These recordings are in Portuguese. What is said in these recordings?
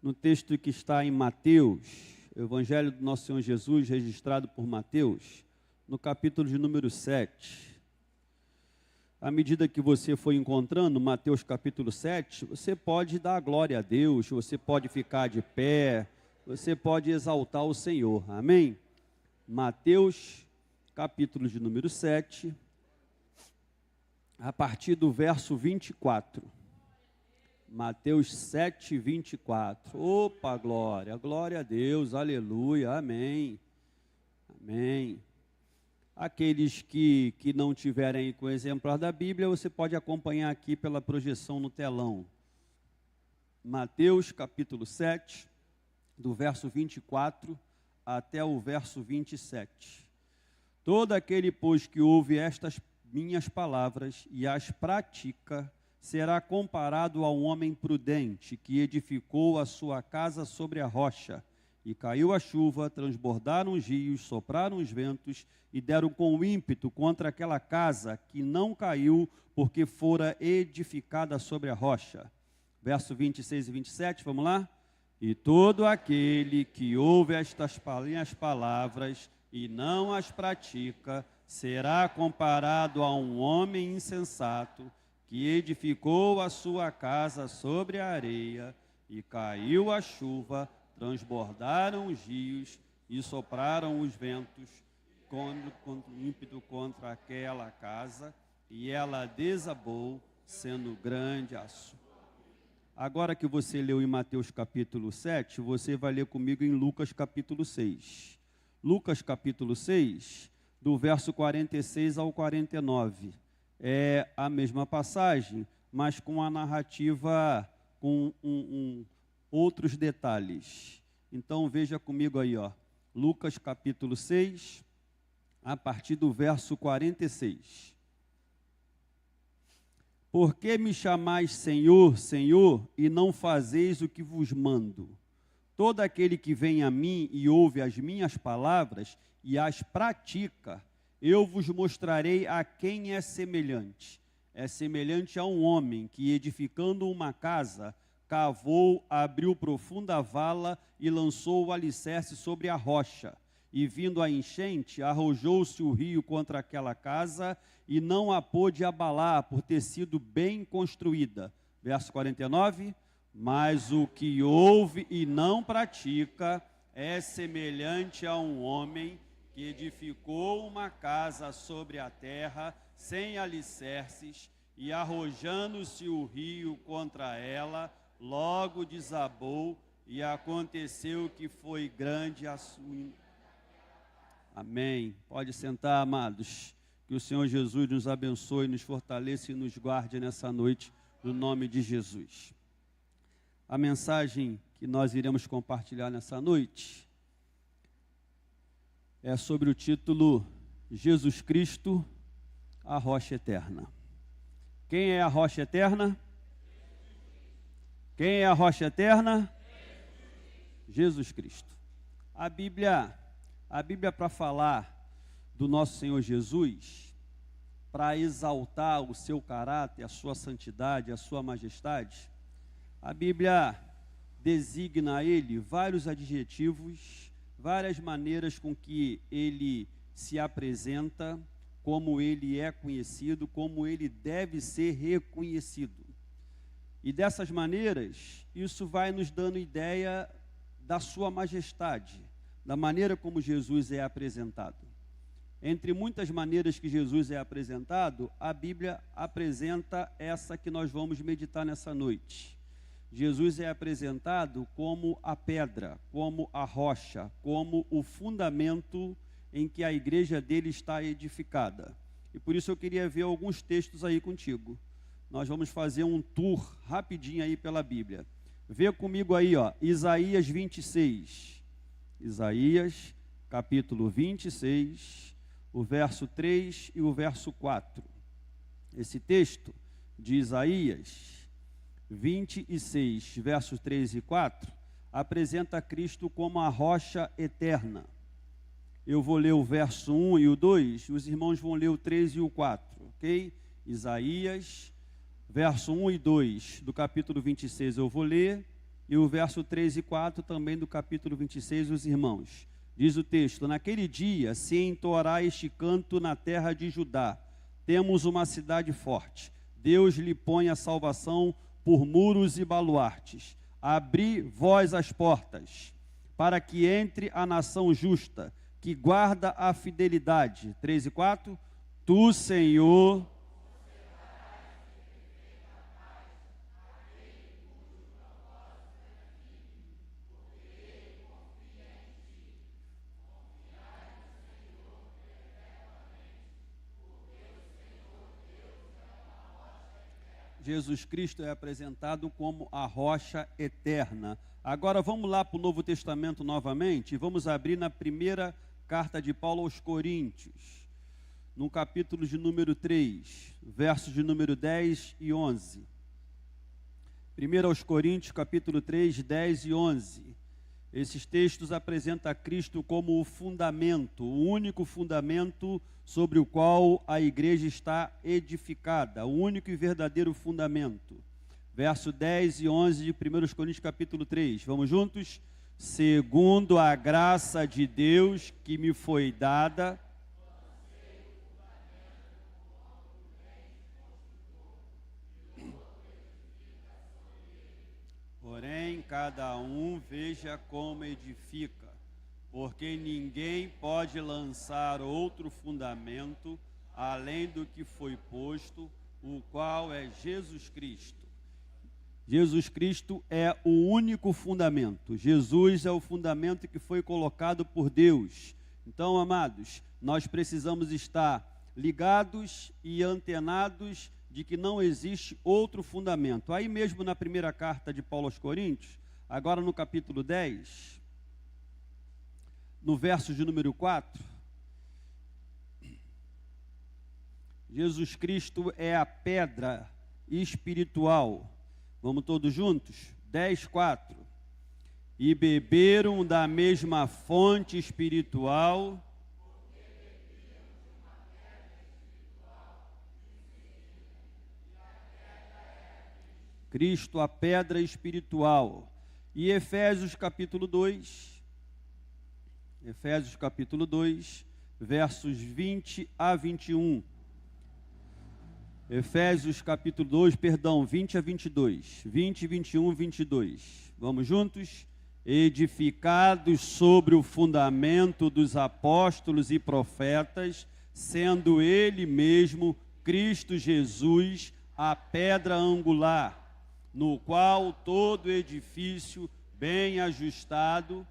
no texto que está em Mateus, Evangelho do Nosso Senhor Jesus, registrado por Mateus, no capítulo de número 7. À medida que você for encontrando Mateus capítulo 7, você pode dar glória a Deus, você pode ficar de pé, você pode exaltar o Senhor, amém? Mateus capítulo de número 7, a partir do verso 24. Mateus 7, 24. Opa, glória, glória a Deus, aleluia, amém, amém. Aqueles que não tiverem com o exemplar da Bíblia, você pode acompanhar aqui pela projeção no telão. Mateus capítulo 7, do verso 24 até o verso 27. Todo aquele, pois, que ouve estas minhas palavras e as pratica, será comparado a um homem prudente que edificou a sua casa sobre a rocha. E caiu a chuva, transbordaram os rios, sopraram os ventos e deram com ímpeto contra aquela casa, que não caiu, porque fora edificada sobre a rocha. Verso 26 e 27, vamos lá? E todo aquele que ouve estas minhas palavras e não as pratica, será comparado a um homem insensato, que edificou a sua casa sobre a areia, e caiu a chuva, transbordaram os rios e sopraram os ventos com ímpeto contra aquela casa, e ela desabou, sendo grande a sua. Agora que você leu em Mateus capítulo 7, você vai ler comigo em Lucas capítulo 6. Lucas capítulo 6, do verso 46 ao 49. É a mesma passagem, mas com a narrativa, com outros detalhes. Então veja comigo aí, ó, Lucas capítulo 6, a partir do verso 46. Por que me chamais Senhor, Senhor, e não fazeis o que vos mando? Todo aquele que vem a mim e ouve as minhas palavras e as pratica, eu vos mostrarei a quem é semelhante. É semelhante a um homem que, edificando uma casa, cavou, abriu profunda vala e lançou o alicerce sobre a rocha. E vindo a enchente, arrojou-se o rio contra aquela casa e não a pôde abalar, por ter sido bem construída. Verso 49, mas o que ouve e não pratica é semelhante a um homem que edificou uma casa sobre a terra, sem alicerces, e arrojando-se o rio contra ela, logo desabou, e aconteceu que foi grande a sua... Amém. Pode sentar, amados. Que o Senhor Jesus nos abençoe, nos fortaleça e nos guarde nessa noite, no nome de Jesus. A mensagem que nós iremos compartilhar nessa noite é sobre o título Jesus Cristo, a rocha eterna. Quem é a rocha eterna? Quem é a rocha eterna? Jesus Cristo. A Bíblia para falar do nosso Senhor Jesus, para exaltar o seu caráter, a sua santidade, a sua majestade, a Bíblia designa a ele vários adjetivos, várias maneiras com que ele se apresenta, como ele é conhecido, como ele deve ser reconhecido. E dessas maneiras, isso vai nos dando ideia da sua majestade, da maneira como Jesus é apresentado. Entre muitas maneiras que Jesus é apresentado, a Bíblia apresenta essa que nós vamos meditar nessa noite. Jesus é apresentado como a pedra, como a rocha, como o fundamento em que a igreja dele está edificada. E por isso eu queria ver alguns textos aí contigo. Nós vamos fazer um tour rapidinho aí pela Bíblia. Vê comigo aí, ó, Isaías 26. Isaías, capítulo 26, o verso 3 e o verso 4. Esse texto de Isaías 26, versos 3 e 4, apresenta Cristo como a rocha eterna. Eu vou ler o verso 1 e o 2, os irmãos vão ler o 3 e o 4, ok? Isaías, verso 1 e 2 do capítulo 26 eu vou ler, e o verso 3 e 4 também do capítulo 26, os irmãos. Diz o texto: naquele dia se entoará este canto na terra de Judá. Temos uma cidade forte. Deus lhe põe a salvação por muros e baluartes. Abri vós as portas, para que entre a nação justa, que guarda a fidelidade. 3 e 4. Tu, Senhor, Jesus Cristo é apresentado como a rocha eterna. Agora vamos lá para o Novo Testamento novamente e vamos abrir na primeira carta de Paulo aos Coríntios, no capítulo de número 3, versos de número 10 e 11. 1 aos Coríntios, capítulo 3, 10 e 11. Esses textos apresentam a Cristo como o fundamento, o único fundamento sobre o qual a igreja está edificada, o único e verdadeiro fundamento. Verso 10 e 11 de 1 Coríntios capítulo 3. Vamos juntos? Segundo a graça de Deus que me foi dada, porém cada um veja como edifica, porque ninguém pode lançar outro fundamento além do que foi posto, o qual é Jesus Cristo. Jesus Cristo é o único fundamento. Jesus é o fundamento que foi colocado por Deus. Então, amados, nós precisamos estar ligados e antenados de que não existe outro fundamento. Aí mesmo na primeira carta de Paulo aos Coríntios, agora no capítulo 10, no verso de número 4, Jesus Cristo é a pedra espiritual. Vamos todos juntos? 10, 4. E beberam da mesma fonte espiritual. Cristo, a pedra espiritual. E Efésios capítulo 2, versos 20 a 21. Efésios capítulo 2, 20 a 22. 20, 21, 22. Vamos juntos? Edificados sobre o fundamento dos apóstolos e profetas, sendo ele mesmo, Cristo Jesus, a pedra angular, no qual todo edifício bem ajustado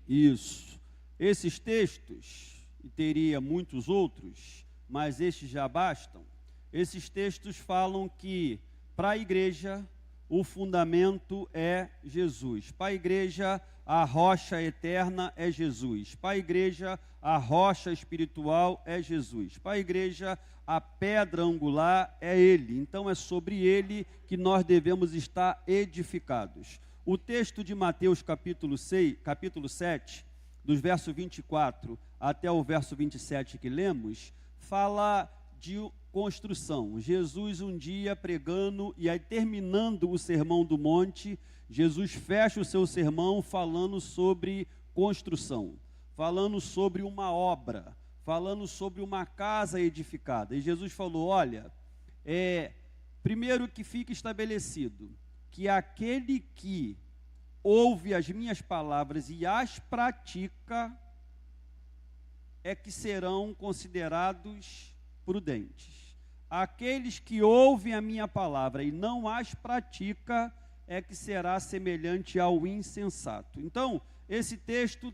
Isso. Esses textos, e teria muitos outros, mas estes já bastam. Esses textos falam que, para a igreja, o fundamento é Jesus. Para a igreja, a rocha eterna é Jesus. Para a igreja, a rocha espiritual é Jesus. Para a igreja, a pedra angular é Ele. Então, é sobre Ele que nós devemos estar edificados. O texto de Mateus capítulo 7, dos versos 24 até o verso 27 que lemos, fala de construção. Jesus um dia pregando e aí terminando o sermão do monte, Jesus fecha o seu sermão falando sobre construção, falando sobre uma obra, falando sobre uma casa edificada. E Jesus falou, olha, primeiro que fique estabelecido, que aquele que ouve as minhas palavras e as pratica, é que serão considerados prudentes. Aqueles que ouvem a minha palavra e não as pratica, é que será semelhante ao insensato. Então, esse texto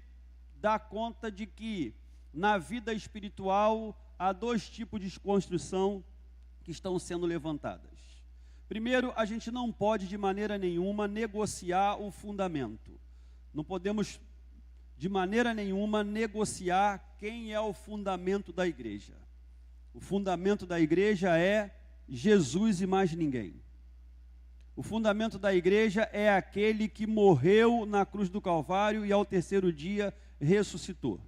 dá conta de que na vida espiritual há dois tipos de construção que estão sendo levantadas. Primeiro, a gente não pode de maneira nenhuma negociar o fundamento. Não podemos de maneira nenhuma negociar quem é o fundamento da igreja. O fundamento da igreja é Jesus e mais ninguém. O fundamento da igreja é aquele que morreu na cruz do Calvário e ao terceiro dia ressuscitou.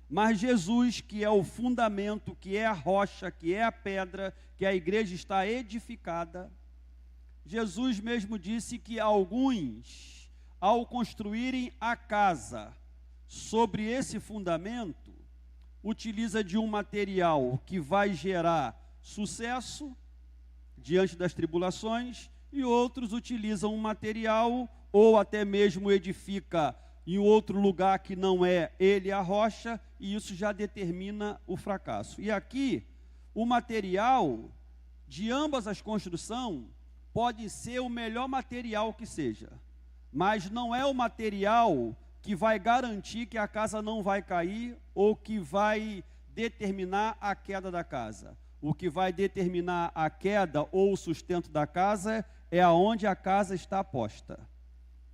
Mas Jesus, que é o fundamento, que é a rocha, que é a pedra, que a igreja está edificada, Jesus mesmo disse que alguns, ao construírem a casa sobre esse fundamento, utiliza de um material que vai gerar sucesso diante das tribulações, e outros utilizam um material, ou até mesmo edifica em outro lugar que não é ele a rocha, e isso já determina o fracasso. E aqui, o material de ambas as construções pode ser o melhor material que seja, mas não é o material que vai garantir que a casa não vai cair ou que vai determinar a queda da casa. O que vai determinar a queda ou o sustento da casa é aonde a casa está posta.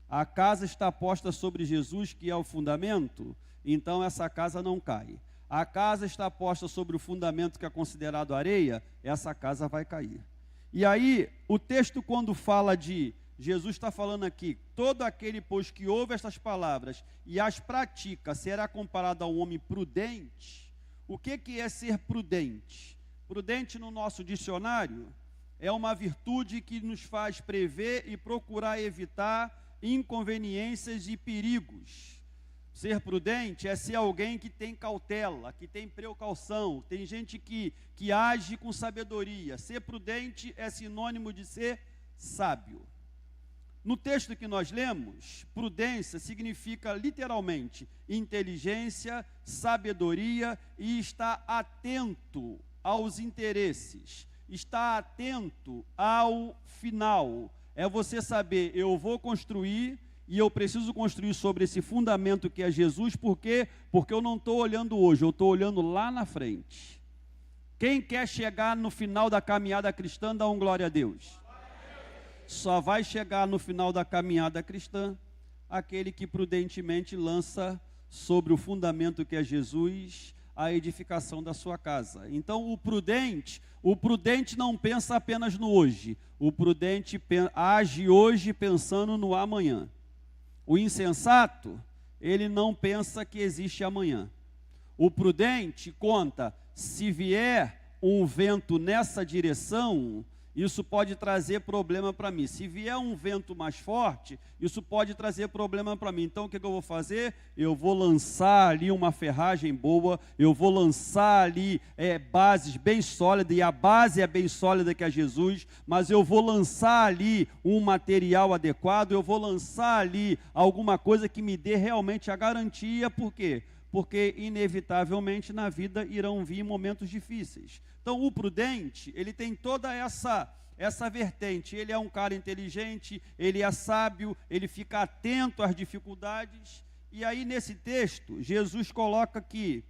A casa está posta sobre Jesus, que é o fundamento, então essa casa não cai. A casa está posta sobre o fundamento que é considerado areia, essa casa vai cair. E aí, o texto quando fala de, Jesus está falando aqui, todo aquele, pois, que ouve estas palavras e as pratica, será comparado a um homem prudente. O que é ser prudente? Prudente no nosso dicionário é uma virtude que nos faz prever e procurar evitar inconveniências e perigos. Ser prudente é ser alguém que tem cautela, que tem precaução, tem gente que age com sabedoria. Ser prudente é sinônimo de ser sábio. No texto que nós lemos, prudência significa literalmente inteligência, sabedoria e estar atento aos interesses, estar atento ao final. É você saber, eu vou construir e eu preciso construir sobre esse fundamento que é Jesus, por quê? Porque eu não estou olhando hoje, eu estou olhando lá na frente. Quem quer chegar no final da caminhada cristã, dá um glória a Deus. Só vai chegar no final da caminhada cristã aquele que prudentemente lança sobre o fundamento que é Jesus a edificação da sua casa. Então o prudente não pensa apenas no hoje, o prudente age hoje pensando no amanhã. O insensato, ele não pensa que existe amanhã. O prudente conta, se vier um vento nessa direção, isso pode trazer problema para mim. Se vier um vento mais forte, isso pode trazer problema para mim. Então, o que eu vou fazer? Eu vou lançar ali uma ferragem boa, eu vou lançar ali bases bem sólidas, e a base é bem sólida que é Jesus, mas eu vou lançar ali um material adequado, eu vou lançar ali alguma coisa que me dê realmente a garantia. Por quê? Porque inevitavelmente na vida irão vir momentos difíceis. Então o prudente, ele tem toda essa vertente, ele é um cara inteligente, ele é sábio, ele fica atento às dificuldades. E aí nesse texto, Jesus coloca que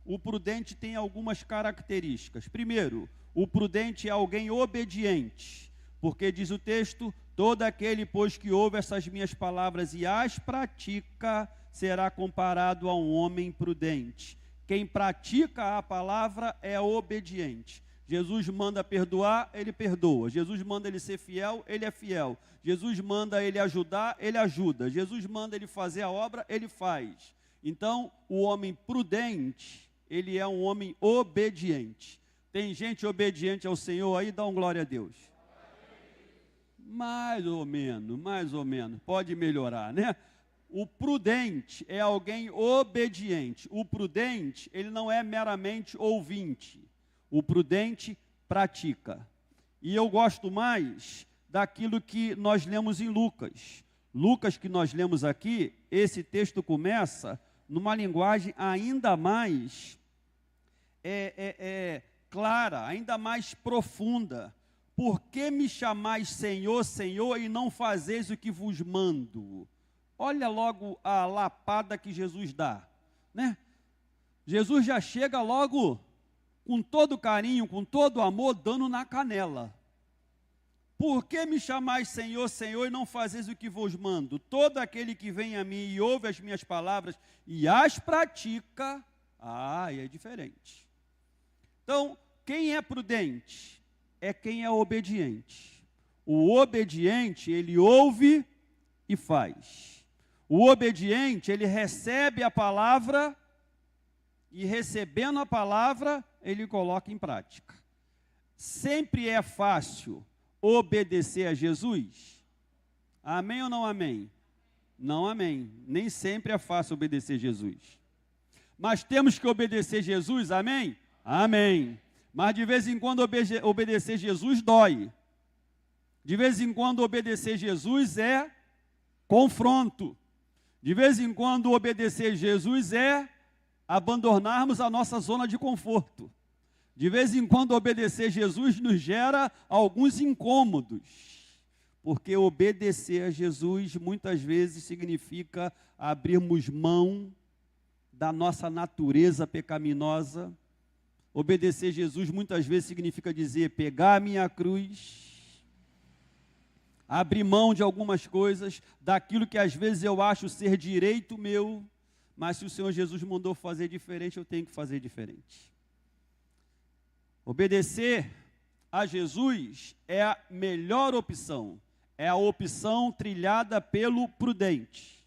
o prudente tem algumas características. Primeiro, o prudente é alguém obediente, porque diz o texto, todo aquele, pois, que ouve essas minhas palavras e as pratica, será comparado a um homem prudente. Quem pratica a palavra é obediente. Jesus manda perdoar, ele perdoa. Jesus manda ele ser fiel, ele é fiel. Jesus manda ele ajudar, ele ajuda. Jesus manda ele fazer a obra, ele faz. Então, o homem prudente, ele é um homem obediente. Tem gente obediente ao Senhor aí, dá um glória a Deus. Mais ou menos. Pode melhorar, né? O prudente é alguém obediente. O prudente, ele não é meramente ouvinte. O prudente pratica. E eu gosto mais daquilo que nós lemos em Lucas. Lucas, que nós lemos aqui, esse texto começa numa linguagem ainda mais clara, ainda mais profunda. Por que me chamais Senhor, Senhor, e não fazeis o que vos mando? Olha logo a lapada que Jesus dá, né? Jesus já chega logo com todo carinho, com todo amor, dando na canela. Por que me chamais Senhor, Senhor, e não fazeis o que vos mando? Todo aquele que vem a mim e ouve as minhas palavras e as pratica, é diferente. Então, quem é prudente? É quem é obediente. O obediente, ele ouve e faz. O obediente, ele recebe a palavra e, recebendo a palavra, ele coloca em prática. Sempre é fácil obedecer a Jesus? Amém ou não amém? Não amém. Nem sempre é fácil obedecer Jesus. Mas temos que obedecer Jesus, amém? Amém. Mas de vez em quando obedecer Jesus dói. De vez em quando obedecer Jesus é confronto. De vez em quando obedecer Jesus é abandonarmos a nossa zona de conforto. De vez em quando obedecer Jesus nos gera alguns incômodos. Porque obedecer a Jesus muitas vezes significa abrirmos mão da nossa natureza pecaminosa. Obedecer Jesus muitas vezes significa dizer, pegar a minha cruz, abrir mão de algumas coisas, daquilo que às vezes eu acho ser direito meu, mas se o Senhor Jesus mandou fazer diferente, eu tenho que fazer diferente. Obedecer a Jesus é a melhor opção, é a opção trilhada pelo prudente.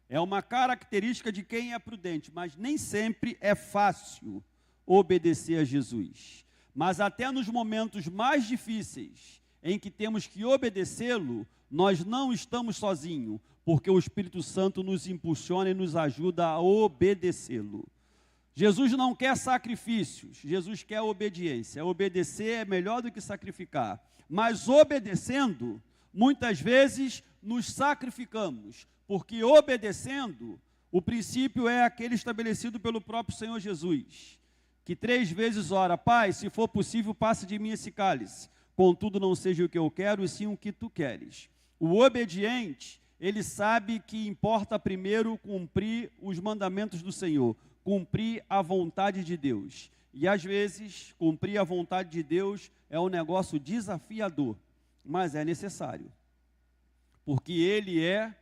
É uma característica de quem é prudente, mas nem sempre é fácil obedecer a Jesus. Mas até nos momentos mais difíceis, em que temos que obedecê-lo, nós não estamos sozinhos, porque o Espírito Santo nos impulsiona e nos ajuda a obedecê-lo. Jesus não quer sacrifícios, Jesus quer obediência. Obedecer é melhor do que sacrificar. Mas obedecendo, muitas vezes nos sacrificamos, porque obedecendo, o princípio é aquele estabelecido pelo próprio Senhor Jesus, que 3 vezes ora, Pai, se for possível, passe de mim esse cálice. Contudo, não seja o que eu quero, e sim o que tu queres. O obediente, ele sabe que importa primeiro cumprir os mandamentos do Senhor, cumprir a vontade de Deus. E às vezes, cumprir a vontade de Deus é um negócio desafiador, mas é necessário. Porque Ele é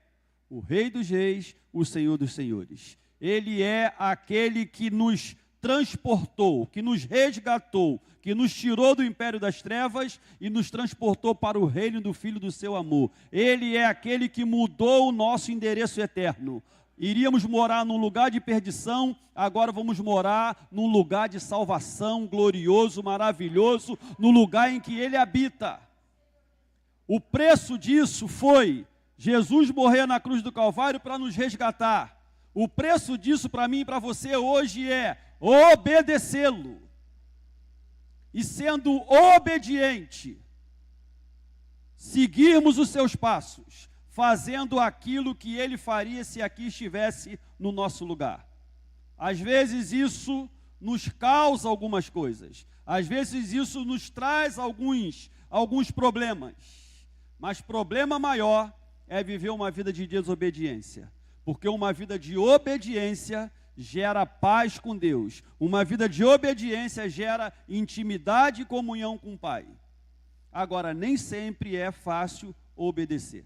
o Rei dos Reis, o Senhor dos Senhores. Ele é aquele que nos transportou, que nos resgatou, que nos tirou do império das trevas e nos transportou para o reino do Filho do seu amor. Ele é aquele que mudou o nosso endereço eterno. Iríamos morar num lugar de perdição, agora vamos morar num lugar de salvação, glorioso, maravilhoso, no lugar em que Ele habita. O preço disso foi Jesus morrer na cruz do Calvário para nos resgatar. O preço disso para mim e para você hoje é obedecê-lo. E sendo obediente, seguirmos os seus passos, fazendo aquilo que ele faria se aqui estivesse no nosso lugar. Às vezes isso nos causa algumas coisas, às vezes isso nos traz alguns problemas, mas problema maior é viver uma vida de desobediência, porque uma vida de obediência gera paz com Deus, uma vida de obediência gera intimidade e comunhão com o Pai. Agora, nem sempre é fácil obedecer,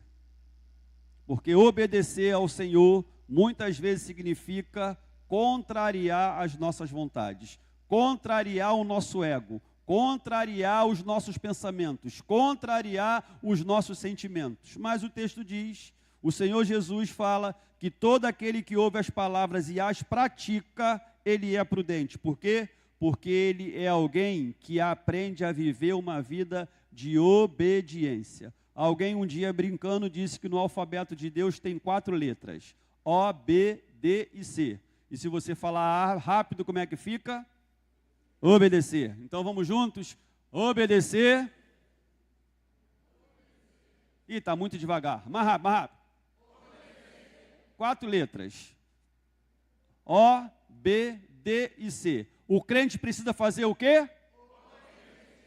porque obedecer ao Senhor muitas vezes significa contrariar as nossas vontades, contrariar o nosso ego, contrariar os nossos pensamentos, contrariar os nossos sentimentos. Mas o texto diz, o Senhor Jesus fala que todo aquele que ouve as palavras e as pratica, ele é prudente. Por quê? Porque ele é alguém que aprende a viver uma vida de obediência. Alguém um dia brincando disse que no alfabeto de Deus tem 4 letras, O, B, D e C. E se você falar rápido, como é que fica? Obedecer. Então vamos juntos? Obedecer. Ih, está muito devagar. Mais rápido, mais rápido. 4 letras. O, B, D e C. O crente precisa fazer o quê?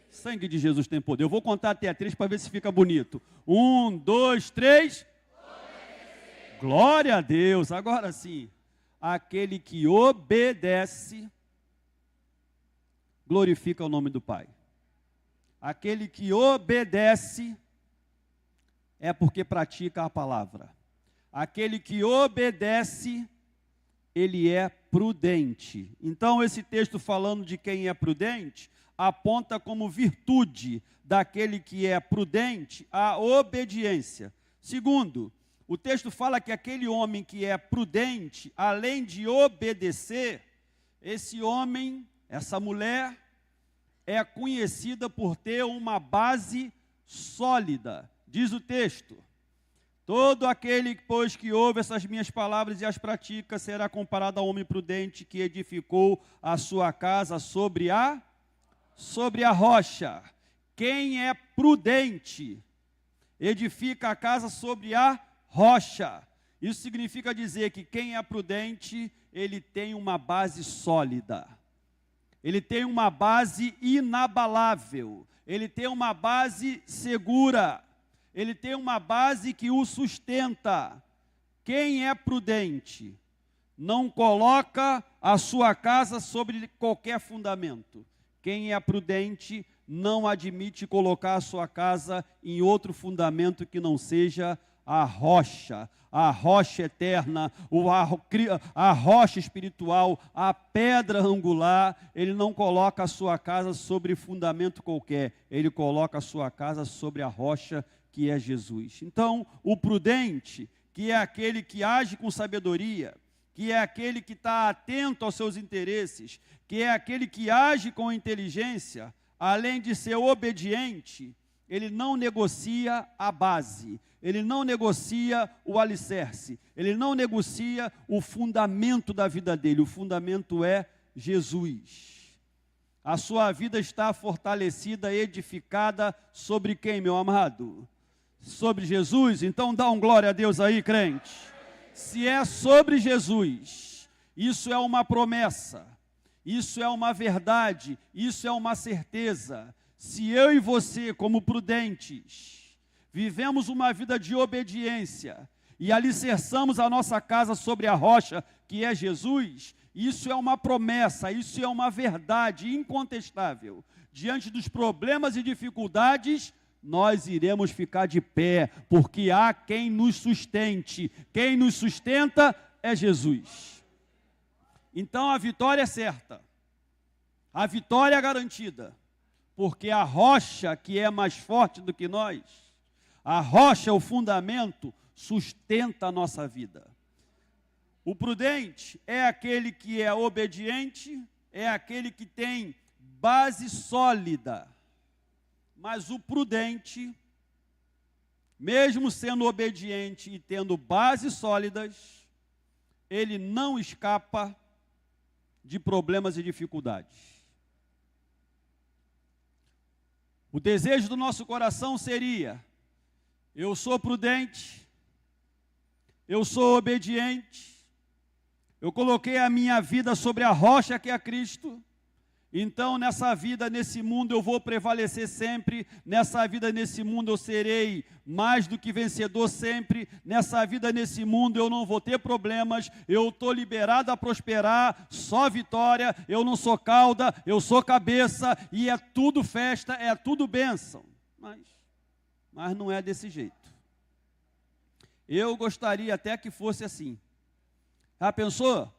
Sangue de Jesus tem poder. Eu vou contar até 3 para ver se fica bonito. 1, 2, 3. Glória a Deus. Agora sim. Aquele que obedece, glorifica o nome do Pai. Aquele que obedece é porque pratica a palavra. Aquele que obedece ele é prudente. Então, esse texto falando de quem é prudente, aponta como virtude daquele que é prudente a obediência. Segundo, o texto fala que aquele homem que é prudente, além de obedecer, esse homem, essa mulher, é conhecida por ter uma base sólida. Diz o texto: todo aquele, pois, que ouve essas minhas palavras e as pratica, será comparado ao homem prudente que edificou a sua casa sobre a rocha. Quem é prudente edifica a casa sobre a rocha. Isso significa dizer que quem é prudente, ele tem uma base sólida. Ele tem uma base inabalável. Ele tem uma base segura. Ele tem uma base que o sustenta. Quem é prudente não coloca a sua casa sobre qualquer fundamento. Quem é prudente não admite colocar a sua casa em outro fundamento que não seja a rocha eterna, a rocha espiritual, a pedra angular. Ele não coloca a sua casa sobre fundamento qualquer, ele coloca a sua casa sobre a rocha que é Jesus. Então, o prudente, que é aquele que age com sabedoria, que é aquele que está atento aos seus interesses, que é aquele que age com inteligência, além de ser obediente, ele não negocia a base, ele não negocia o alicerce, ele não negocia o fundamento da vida dele. O fundamento é Jesus. A sua vida está fortalecida, edificada sobre quem, meu amado? Sobre Jesus? Então dá um glória a Deus aí, crente. Se é sobre Jesus, isso é uma promessa, isso é uma verdade, isso é uma certeza. Se eu e você, como prudentes, vivemos uma vida de obediência e alicerçamos a nossa casa sobre a rocha, que é Jesus, isso é uma promessa, isso é uma verdade incontestável. Diante dos problemas e dificuldades, nós iremos ficar de pé, porque há quem nos sustente. Quem nos sustenta é Jesus. Então a vitória é certa, a vitória é garantida, porque a rocha que é mais forte do que nós, a rocha, o fundamento, sustenta a nossa vida. O prudente é aquele que é obediente, é aquele que tem base sólida. Mas o prudente, mesmo sendo obediente e tendo bases sólidas, ele não escapa de problemas e dificuldades. O desejo do nosso coração seria: eu sou prudente, eu sou obediente, eu coloquei a minha vida sobre a rocha que é Cristo. Então, nessa vida, nesse mundo, eu vou prevalecer sempre. Nessa vida, nesse mundo, eu serei mais do que vencedor sempre. Nessa vida, nesse mundo, eu não vou ter problemas. Eu estou liberado a prosperar, só vitória. Eu não sou cauda, eu sou cabeça. E é tudo festa, é tudo bênção. Mas não é desse jeito. Eu gostaria até que fosse assim. Já pensou?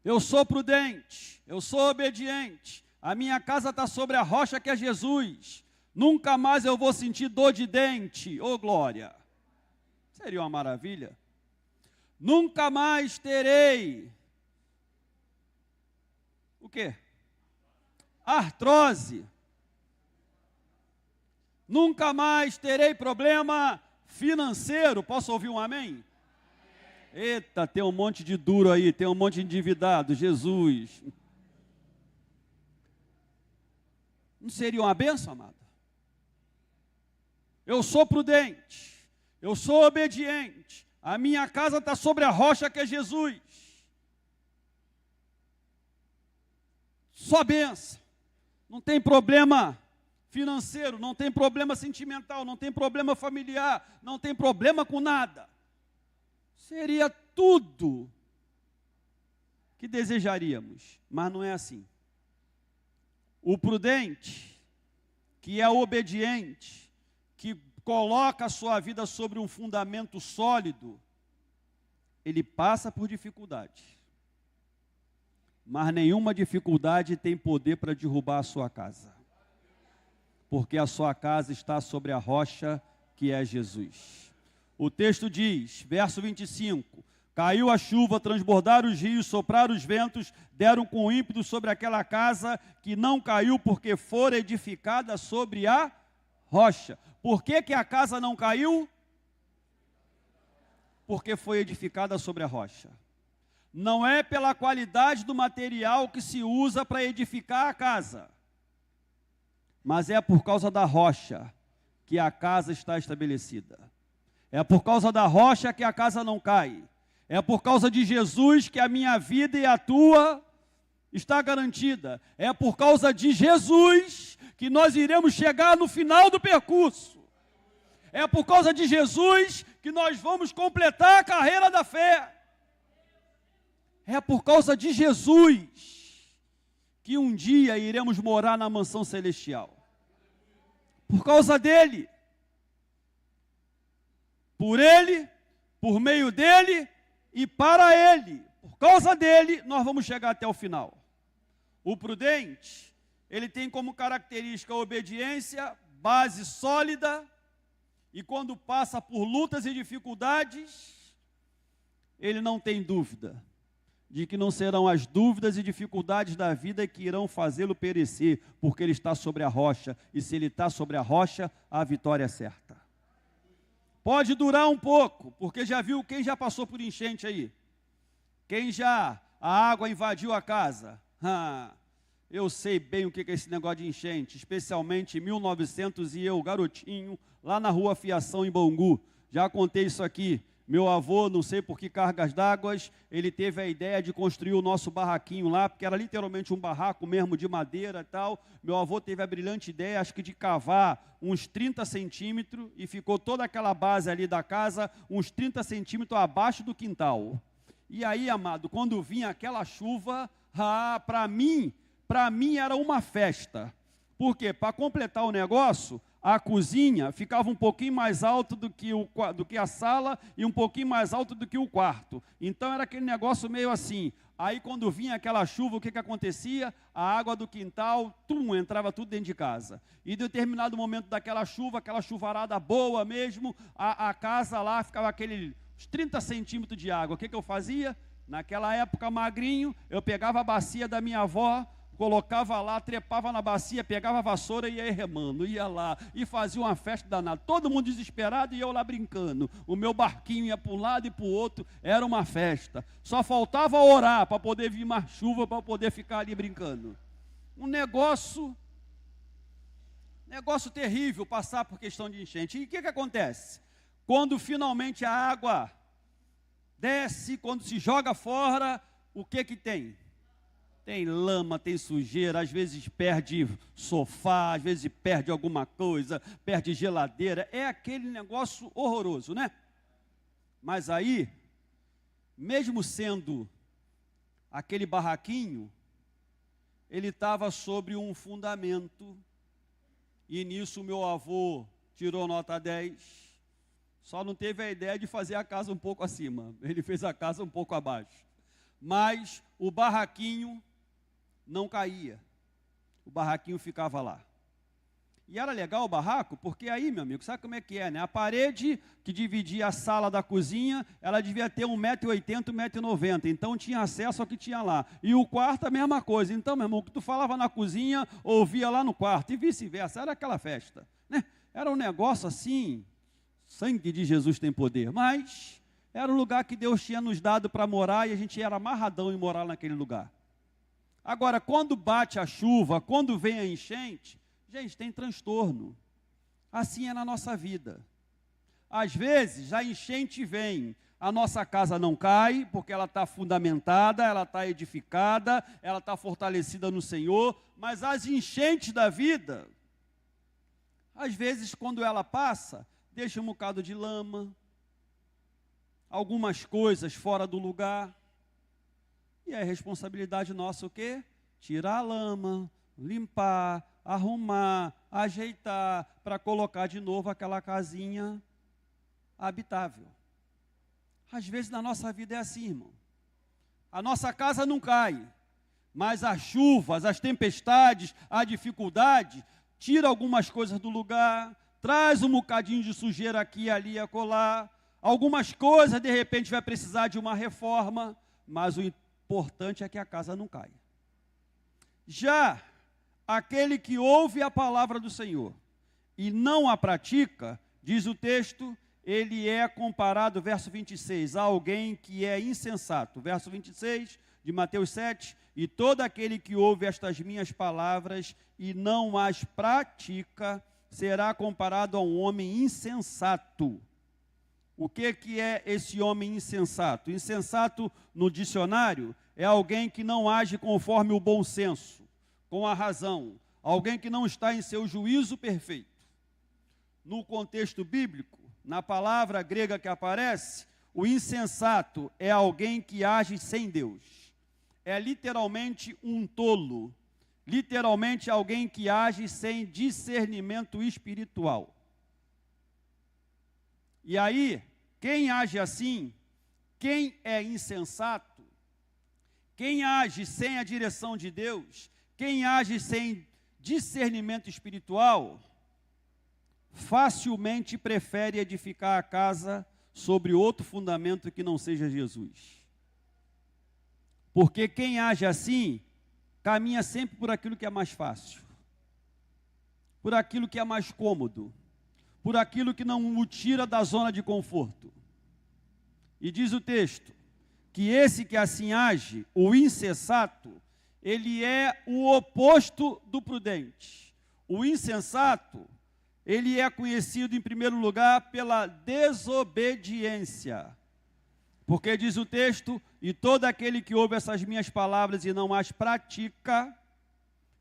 Eu sou prudente, eu sou obediente. A minha casa está sobre a rocha que é Jesus. Nunca mais eu vou sentir dor de dente. Ô glória! Seria uma maravilha. Nunca mais terei o quê? Artrose. Nunca mais terei problema financeiro. Posso ouvir um amém? Eita, tem um monte de duro aí, tem um monte de endividado. Jesus. Não seria uma bênção, amada? Eu sou prudente, eu sou obediente, a minha casa está sobre a rocha que é Jesus. Só bênção. Não tem problema financeiro, não tem problema sentimental, não tem problema familiar, não tem problema com nada. Seria tudo que desejaríamos, mas não é assim. O prudente, que é obediente, que coloca a sua vida sobre um fundamento sólido, ele passa por dificuldades. mas nenhuma dificuldade tem poder para derrubar a sua casa. Porque a sua casa está sobre a rocha que é Jesus. O texto diz, verso 25, caiu a chuva, transbordaram os rios, sopraram os ventos, deram com ímpeto sobre aquela casa que não caiu porque fora edificada sobre a rocha. Por que que a casa não caiu? Porque foi edificada sobre a rocha. Não é pela qualidade do material que se usa para edificar a casa, mas é por causa da rocha que a casa está estabelecida. É por causa da rocha que a casa não cai. É por causa de Jesus que a minha vida e a tua está garantida. É por causa de Jesus que nós iremos chegar no final do percurso. É por causa de Jesus que nós vamos completar a carreira da fé. É por causa de Jesus que um dia iremos morar na mansão celestial. Por causa dele. Por ele, por meio dele e para ele. Por causa dele, nós vamos chegar até o final. O prudente, ele tem como característica a obediência, base sólida, e quando passa por lutas e dificuldades, ele não tem dúvida de que não serão as dúvidas e dificuldades da vida que irão fazê-lo perecer, porque ele está sobre a rocha, e se ele está sobre a rocha, a vitória é certa. Pode durar um pouco, porque já viu quem já passou por enchente aí? Quem já a água invadiu a casa? Eu sei bem o que é esse negócio de enchente, especialmente em 1900 e eu, garotinho, lá na rua Fiação, em Bangu. Já contei isso aqui. Meu avô, não sei por que cargas d'água, ele teve a ideia de construir o nosso barraquinho lá, porque era literalmente um barraco mesmo de madeira e tal. Meu avô teve a brilhante ideia, acho que de cavar uns 30 centímetros, e ficou toda aquela base ali da casa, uns 30 centímetros abaixo do quintal. E aí, amado, quando vinha aquela chuva, para mim era uma festa. Por quê? Para completar o negócio, a cozinha ficava um pouquinho mais alto do que a sala e um pouquinho mais alto do que o quarto. Então era aquele negócio meio assim. Aí quando vinha aquela chuva, o que acontecia? A água do quintal, entrava tudo dentro de casa. E em determinado momento daquela chuva, aquela chuvarada boa mesmo, a casa lá ficava aqueles 30 centímetros de água. O que eu fazia? Naquela época magrinho, eu pegava a bacia da minha avó, colocava lá, trepava na bacia, pegava a vassoura e ia remando, ia lá, e fazia uma festa danada, todo mundo desesperado e eu lá brincando, o meu barquinho ia para um lado e para o outro, era uma festa, só faltava orar para poder vir mais chuva, para poder ficar ali brincando, um negócio terrível, passar por questão de enchente. E o que acontece? Quando finalmente a água desce, quando se joga fora, o que tem? Tem lama, tem sujeira, às vezes perde sofá, às vezes perde alguma coisa, perde geladeira, é aquele negócio horroroso, né? Mas aí, mesmo sendo aquele barraquinho, ele estava sobre um fundamento, e nisso meu avô tirou nota 10, só não teve a ideia de fazer a casa um pouco acima, ele fez a casa um pouco abaixo, mas o barraquinho não caía, o barraquinho ficava lá. E era legal o barraco, porque aí, meu amigo, sabe como é que é, né? A parede que dividia a sala da cozinha, ela devia ter 1,80 m, 1,90 m, então tinha acesso ao que tinha lá. E o quarto a mesma coisa. Então, meu irmão, o que tu falava na cozinha, ouvia lá no quarto, e vice-versa, era aquela festa, né? Era um negócio assim, sangue de Jesus tem poder, mas era o lugar que Deus tinha nos dado para morar, e a gente era amarradão em morar naquele lugar. Agora, quando bate a chuva, quando vem a enchente, gente, tem transtorno. Assim é na nossa vida. Às vezes, a enchente vem, a nossa casa não cai, porque ela está fundamentada, ela está edificada, ela está fortalecida no Senhor, mas as enchentes da vida, às vezes, quando ela passa, deixa um bocado de lama, algumas coisas fora do lugar. E é responsabilidade nossa o quê? Tirar a lama, limpar, arrumar, ajeitar, para colocar de novo aquela casinha habitável. Às vezes na nossa vida é assim, irmão. A nossa casa não cai, mas as chuvas, as tempestades, a dificuldade, tira algumas coisas do lugar, traz um bocadinho de sujeira aqui, ali e acolá. Algumas coisas, de repente, vai precisar de uma reforma, mas o importante é que a casa não caia. Já aquele que ouve a palavra do Senhor e não a pratica, diz o texto, ele é comparado, verso 26, a alguém que é insensato. Verso 26 de Mateus 7, e todo aquele que ouve estas minhas palavras e não as pratica, será comparado a um homem insensato. O que é esse homem insensato? Insensato, no dicionário, é alguém que não age conforme o bom senso, com a razão, alguém que não está em seu juízo perfeito. No contexto bíblico, na palavra grega que aparece, o insensato é alguém que age sem Deus. É literalmente um tolo, literalmente alguém que age sem discernimento espiritual. E aí, quem age assim, quem é insensato, quem age sem a direção de Deus, quem age sem discernimento espiritual, facilmente prefere edificar a casa sobre outro fundamento que não seja Jesus. Porque quem age assim, caminha sempre por aquilo que é mais fácil, por aquilo que é mais cômodo, por aquilo que não o tira da zona de conforto. E diz o texto, que esse que assim age, o insensato, ele é o oposto do prudente. O insensato, ele é conhecido em primeiro lugar pela desobediência. Porque diz o texto, e todo aquele que ouve essas minhas palavras e não as pratica,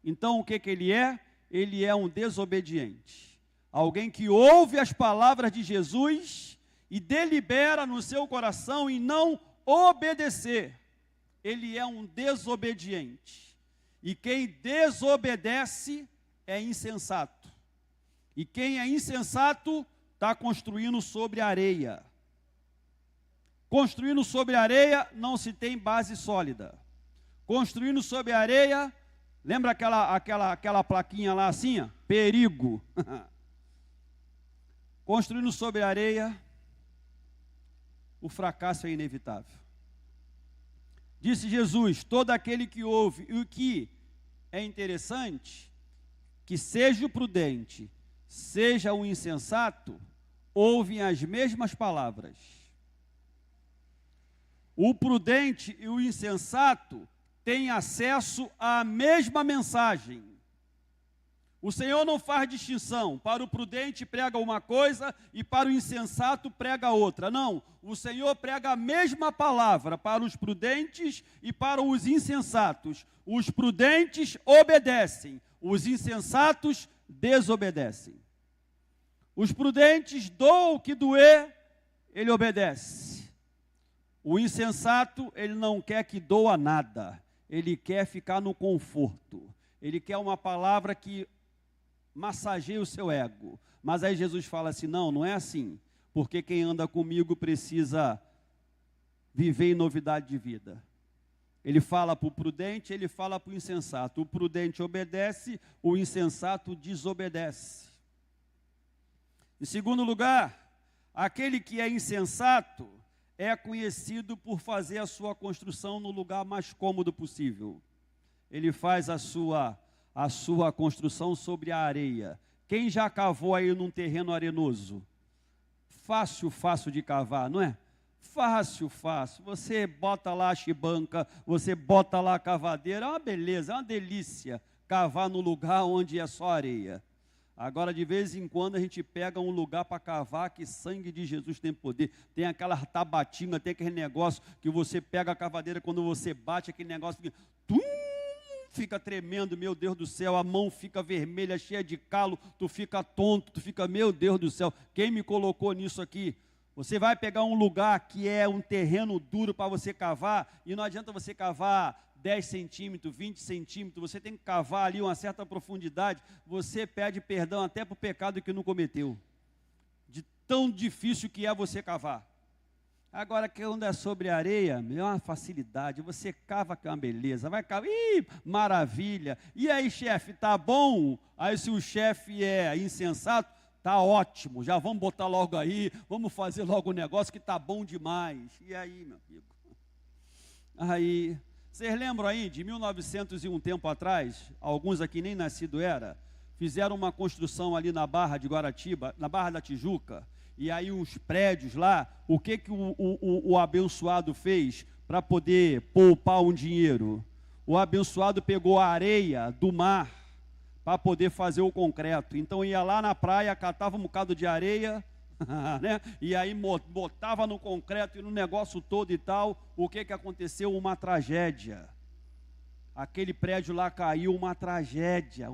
então o que ele é? Ele é um desobediente. Alguém que ouve as palavras de Jesus e delibera no seu coração em não obedecer. Ele é um desobediente. E quem desobedece é insensato. E quem é insensato está construindo sobre areia. Construindo sobre areia não se tem base sólida. Construindo sobre areia, lembra aquela plaquinha lá assim? Ó? Perigo. Construindo sobre areia, o fracasso é inevitável. Disse Jesus, todo aquele que ouve, e o que é interessante, que seja o prudente, seja o insensato, ouvem as mesmas palavras. O prudente e o insensato têm acesso à mesma mensagem. O Senhor não faz distinção. Para o prudente prega uma coisa e para o insensato prega outra. Não, o Senhor prega a mesma palavra para os prudentes e para os insensatos. Os prudentes obedecem, os insensatos desobedecem. Os prudentes, doa o que doer, ele obedece. O insensato, ele não quer que doa nada, ele quer ficar no conforto, ele quer uma palavra que massageie o seu ego. Mas aí Jesus fala assim, não é assim, porque quem anda comigo precisa viver em novidade de vida. Ele fala para o prudente, ele fala para o insensato. O prudente obedece, o insensato desobedece. Em segundo lugar, aquele que é insensato é conhecido por fazer a sua construção no lugar mais cômodo possível. Ele faz a sua construção sobre a areia. Quem já cavou aí num terreno arenoso? Fácil de cavar, não é? Fácil. Você bota lá a chibanca, você bota lá a cavadeira, é uma beleza, é uma delícia cavar no lugar onde é só areia. Agora, de vez em quando, a gente pega um lugar para cavar que sangue de Jesus tem poder. Tem aquela tabatinga, tem aquele negócio que você pega a cavadeira, quando você bate, aquele negócio fica, fica tremendo, meu Deus do céu, a mão fica vermelha, cheia de calo, tu fica tonto, tu fica, meu Deus do céu, quem me colocou nisso aqui? Você vai pegar um lugar que é um terreno duro para você cavar, e não adianta você cavar 10 centímetros, 20 centímetros, você tem que cavar ali uma certa profundidade, você pede perdão até para o pecado que não cometeu, de tão difícil que é você cavar. Agora, quando é sobre areia, é uma facilidade, você cava que é uma beleza, vai cavar, ih, maravilha. E aí, chefe, tá bom? Aí se o chefe é insensato, tá ótimo, já vamos botar logo aí, vamos fazer logo o negócio que tá bom demais. E aí, meu amigo? Aí, vocês lembram aí de 1901 tempo atrás, alguns aqui nem nascido era, fizeram uma construção ali na Barra de Guaratiba, na Barra da Tijuca, e aí os prédios lá, o que o abençoado fez para poder poupar um dinheiro? O abençoado pegou a areia do mar para poder fazer o concreto. Então ia lá na praia, catava um bocado de areia, né? E aí botava no concreto e no negócio todo e tal. O que aconteceu? Uma tragédia. Aquele prédio lá caiu, uma tragédia,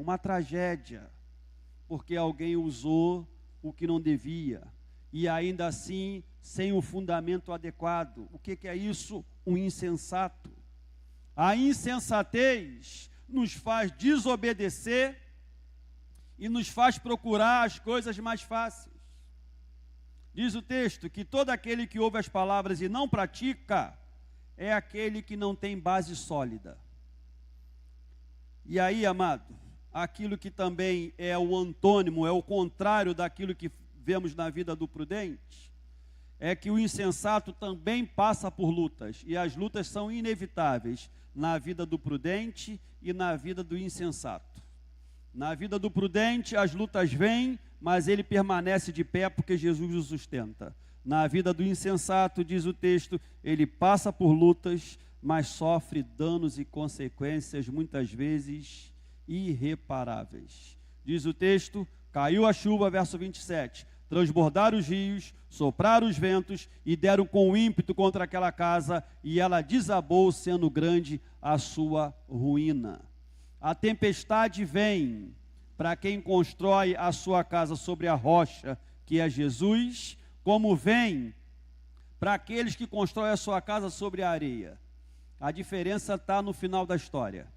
porque alguém usou o que não devia, e ainda assim, sem o fundamento adequado. O que é isso? Um insensato. A insensatez nos faz desobedecer e nos faz procurar as coisas mais fáceis. Diz o texto que todo aquele que ouve as palavras e não pratica, é aquele que não tem base sólida. E aí, amado, aquilo que também é o antônimo, é o contrário daquilo que vemos na vida do prudente, é que o insensato também passa por lutas, e as lutas são inevitáveis na vida do prudente e na vida do insensato. Na vida do prudente, as lutas vêm, mas ele permanece de pé porque Jesus o sustenta. Na vida do insensato, diz o texto, ele passa por lutas, mas sofre danos e consequências muitas vezes irreparáveis. Diz o texto, caiu a chuva, verso 27, transbordaram os rios, sopraram os ventos e deram com ímpeto contra aquela casa, e ela desabou, sendo grande a sua ruína. A tempestade vem para quem constrói a sua casa sobre a rocha, que é Jesus, como vem para aqueles que constroem a sua casa sobre a areia. A diferença está no final da história.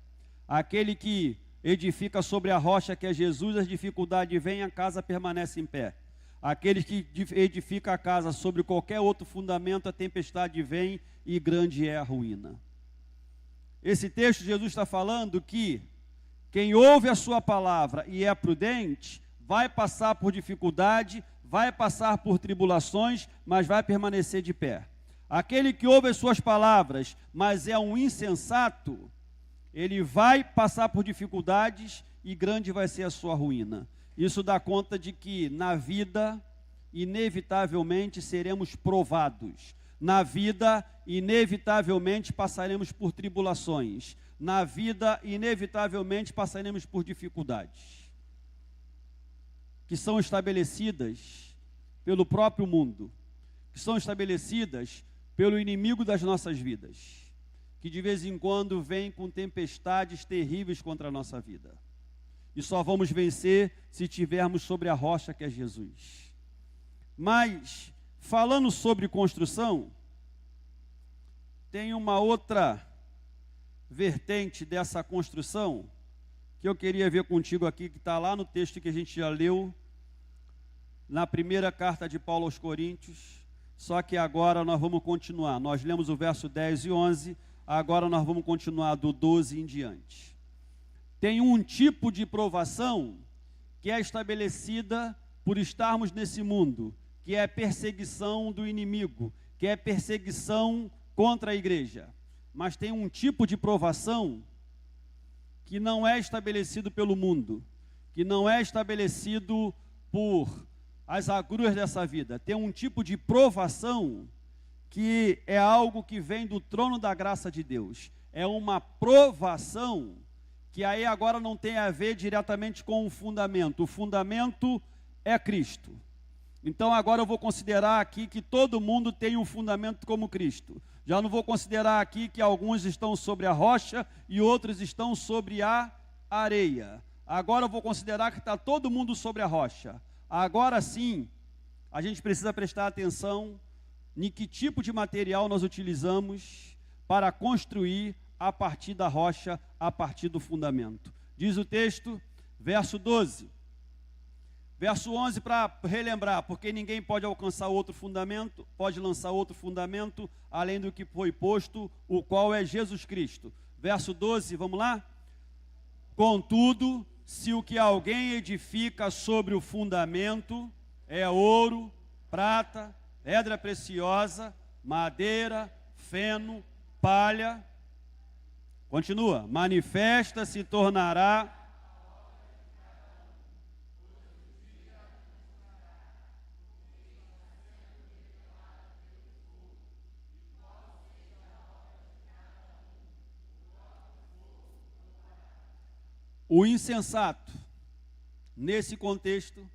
Aquele que edifica sobre a rocha, que é Jesus, as dificuldades vêm, a casa permanece em pé. Aquele que edifica a casa sobre qualquer outro fundamento, a tempestade vem e grande é a ruína. Esse texto, Jesus está falando que quem ouve a sua palavra e é prudente, vai passar por dificuldade, vai passar por tribulações, mas vai permanecer de pé. Aquele que ouve as suas palavras, mas é um insensato, ele vai passar por dificuldades e grande vai ser a sua ruína. Isso dá conta de que na vida, inevitavelmente, seremos provados. Na vida, inevitavelmente, passaremos por tribulações. Na vida, inevitavelmente, passaremos por dificuldades que são estabelecidas pelo próprio mundo, que são estabelecidas pelo inimigo das nossas vidas, que de vez em quando vem com tempestades terríveis contra a nossa vida. E só vamos vencer se tivermos sobre a rocha que é Jesus. Mas, falando sobre construção, tem uma outra vertente dessa construção que eu queria ver contigo aqui, que está lá no texto que a gente já leu, na primeira carta de Paulo aos Coríntios, só que agora nós vamos continuar. Nós lemos o verso 10 e 11, agora nós vamos continuar do 12 em diante. Tem um tipo de provação que é estabelecida por estarmos nesse mundo, que é perseguição do inimigo, que é perseguição contra a igreja. Mas tem um tipo de provação que não é estabelecido pelo mundo, que não é estabelecido por as agruras dessa vida. Tem um tipo de provação que é algo que vem do trono da graça de Deus. É uma provação que aí agora não tem a ver diretamente com o fundamento. O fundamento é Cristo. Então agora eu vou considerar aqui que todo mundo tem um fundamento como Cristo. Já não vou considerar aqui que alguns estão sobre a rocha e outros estão sobre a areia. Agora eu vou considerar que está todo mundo sobre a rocha. Agora sim, a gente precisa prestar atenção em que tipo de material nós utilizamos para construir a partir da rocha, a partir do fundamento. Diz o texto, verso 12: Verso 11 para relembrar, porque ninguém pode lançar outro fundamento além do que foi posto, o qual é Jesus Cristo. Verso 12, vamos lá? Contudo, se o que alguém edifica sobre o fundamento é ouro, prata, pedra preciosa, madeira, feno, palha, continua, manifesta se tornará o insensato. Nesse contexto,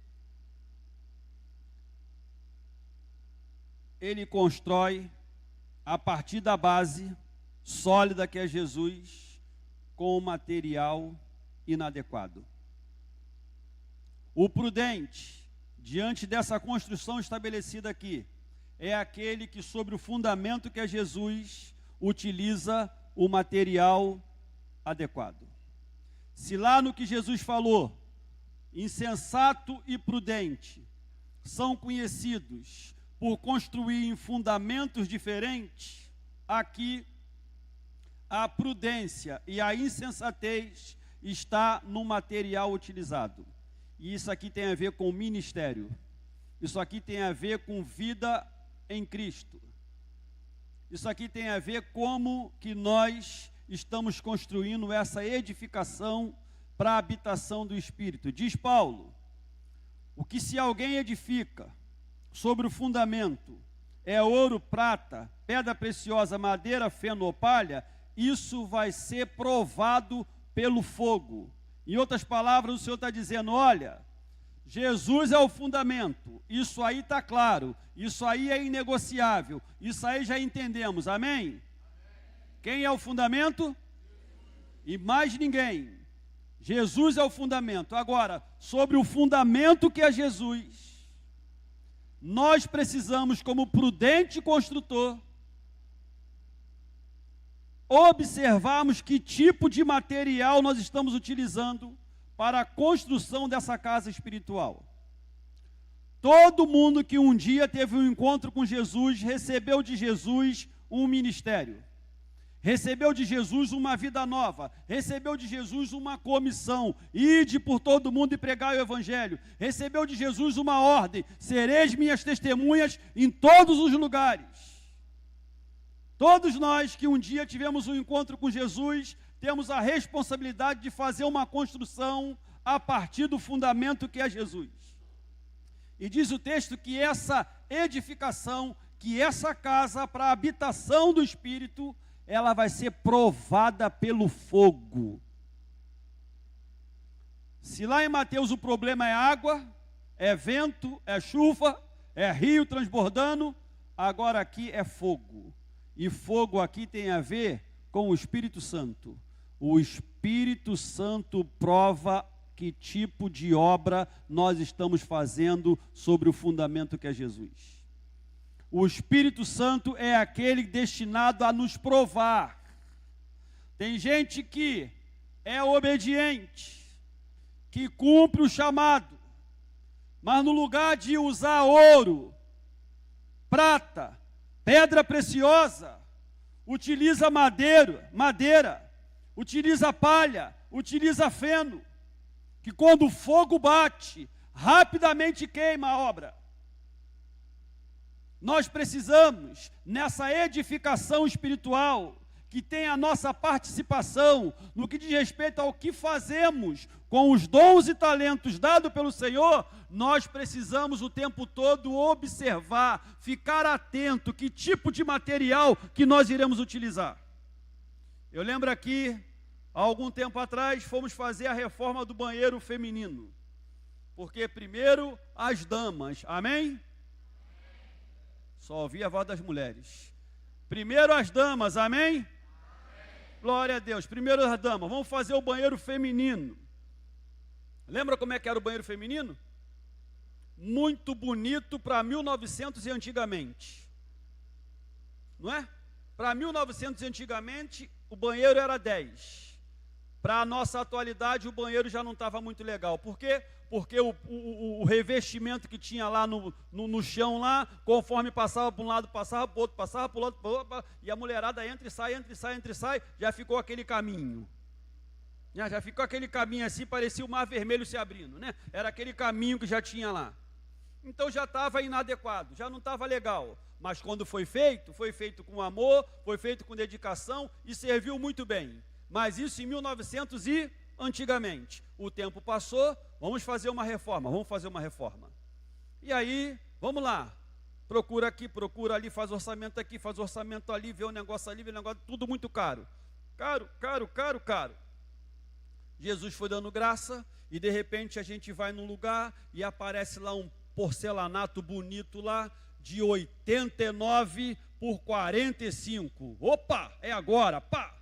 ele constrói a partir da base sólida que é Jesus, com material inadequado. O prudente, diante dessa construção estabelecida aqui, é aquele que, sobre o fundamento que é Jesus, utiliza o material adequado. Se lá no que Jesus falou, insensato e prudente são conhecidos por construir em fundamentos diferentes, aqui a prudência e a insensatez está no material utilizado. E isso aqui tem a ver com ministério. Isso aqui tem a ver com vida em Cristo. Isso aqui tem a ver como que nós estamos construindo essa edificação para a habitação do Espírito. Diz Paulo, o que se alguém edifica sobre o fundamento é ouro, prata, pedra preciosa, madeira, feno ou palha, isso vai ser provado pelo fogo. Em outras palavras, o Senhor está dizendo, olha, Jesus é o fundamento, isso aí está claro, isso aí é inegociável, isso aí já entendemos, amém? Quem é o fundamento? E mais ninguém. Jesus é o fundamento. Agora, sobre o fundamento que é Jesus, nós precisamos, como prudente construtor, observarmos que tipo de material nós estamos utilizando para a construção dessa casa espiritual. Todo mundo que um dia teve um encontro com Jesus, recebeu de Jesus um ministério. Recebeu de Jesus uma vida nova, recebeu de Jesus uma comissão, ide por todo mundo e pregai o evangelho, recebeu de Jesus uma ordem, sereis minhas testemunhas em todos os lugares. Todos nós que um dia tivemos um encontro com Jesus, temos a responsabilidade de fazer uma construção a partir do fundamento que é Jesus. E diz o texto que essa edificação, que essa casa para a habitação do Espírito, ela vai ser provada pelo fogo. Se lá em Mateus o problema é água, é vento, é chuva, é rio transbordando, agora aqui é fogo. E fogo aqui tem a ver com o Espírito Santo. O Espírito Santo prova que tipo de obra nós estamos fazendo sobre o fundamento que é Jesus. O Espírito Santo é aquele destinado a nos provar. Tem gente que é obediente, que cumpre o chamado, mas no lugar de usar ouro, prata, pedra preciosa, utiliza madeira, utiliza palha, utiliza feno, que quando o fogo bate, rapidamente queima a obra. Nós precisamos, nessa edificação espiritual, que tem a nossa participação no que diz respeito ao que fazemos com os dons e talentos dados pelo Senhor, nós precisamos o tempo todo observar, ficar atento que tipo de material que nós iremos utilizar. Eu lembro aqui, há algum tempo atrás, fomos fazer a reforma do banheiro feminino, porque primeiro as damas, amém? Só ouvi a voz das mulheres. Primeiro as damas, amém? Amém? Glória a Deus. Primeiro as damas. Vamos fazer o banheiro feminino. Lembra como é que era o banheiro feminino? Muito bonito para 1900 e antigamente. Não é? Para 1900 e antigamente, o banheiro era 10. Para a nossa atualidade, o banheiro já não estava muito legal. Por quê? Porque o revestimento que tinha lá no chão, lá, conforme passava para um lado, passava para o outro, passava para o outro, e a mulherada entra e sai, já ficou aquele caminho. Já ficou aquele caminho assim, parecia o mar vermelho se abrindo, né? Era aquele caminho que já tinha lá. Então já estava inadequado, já não estava legal. Mas quando foi feito com amor, foi feito com dedicação e serviu muito bem. Mas isso em 1900 e antigamente. O tempo passou, vamos fazer uma reforma. E aí, vamos lá. Procura aqui, procura ali, faz orçamento aqui, faz orçamento ali, vê um negócio ali, vê um negócio, tudo muito caro. Caro. Jesus foi dando graça e de repente a gente vai num lugar e aparece lá um porcelanato bonito lá de 89 por 45. Opa, é agora, pá!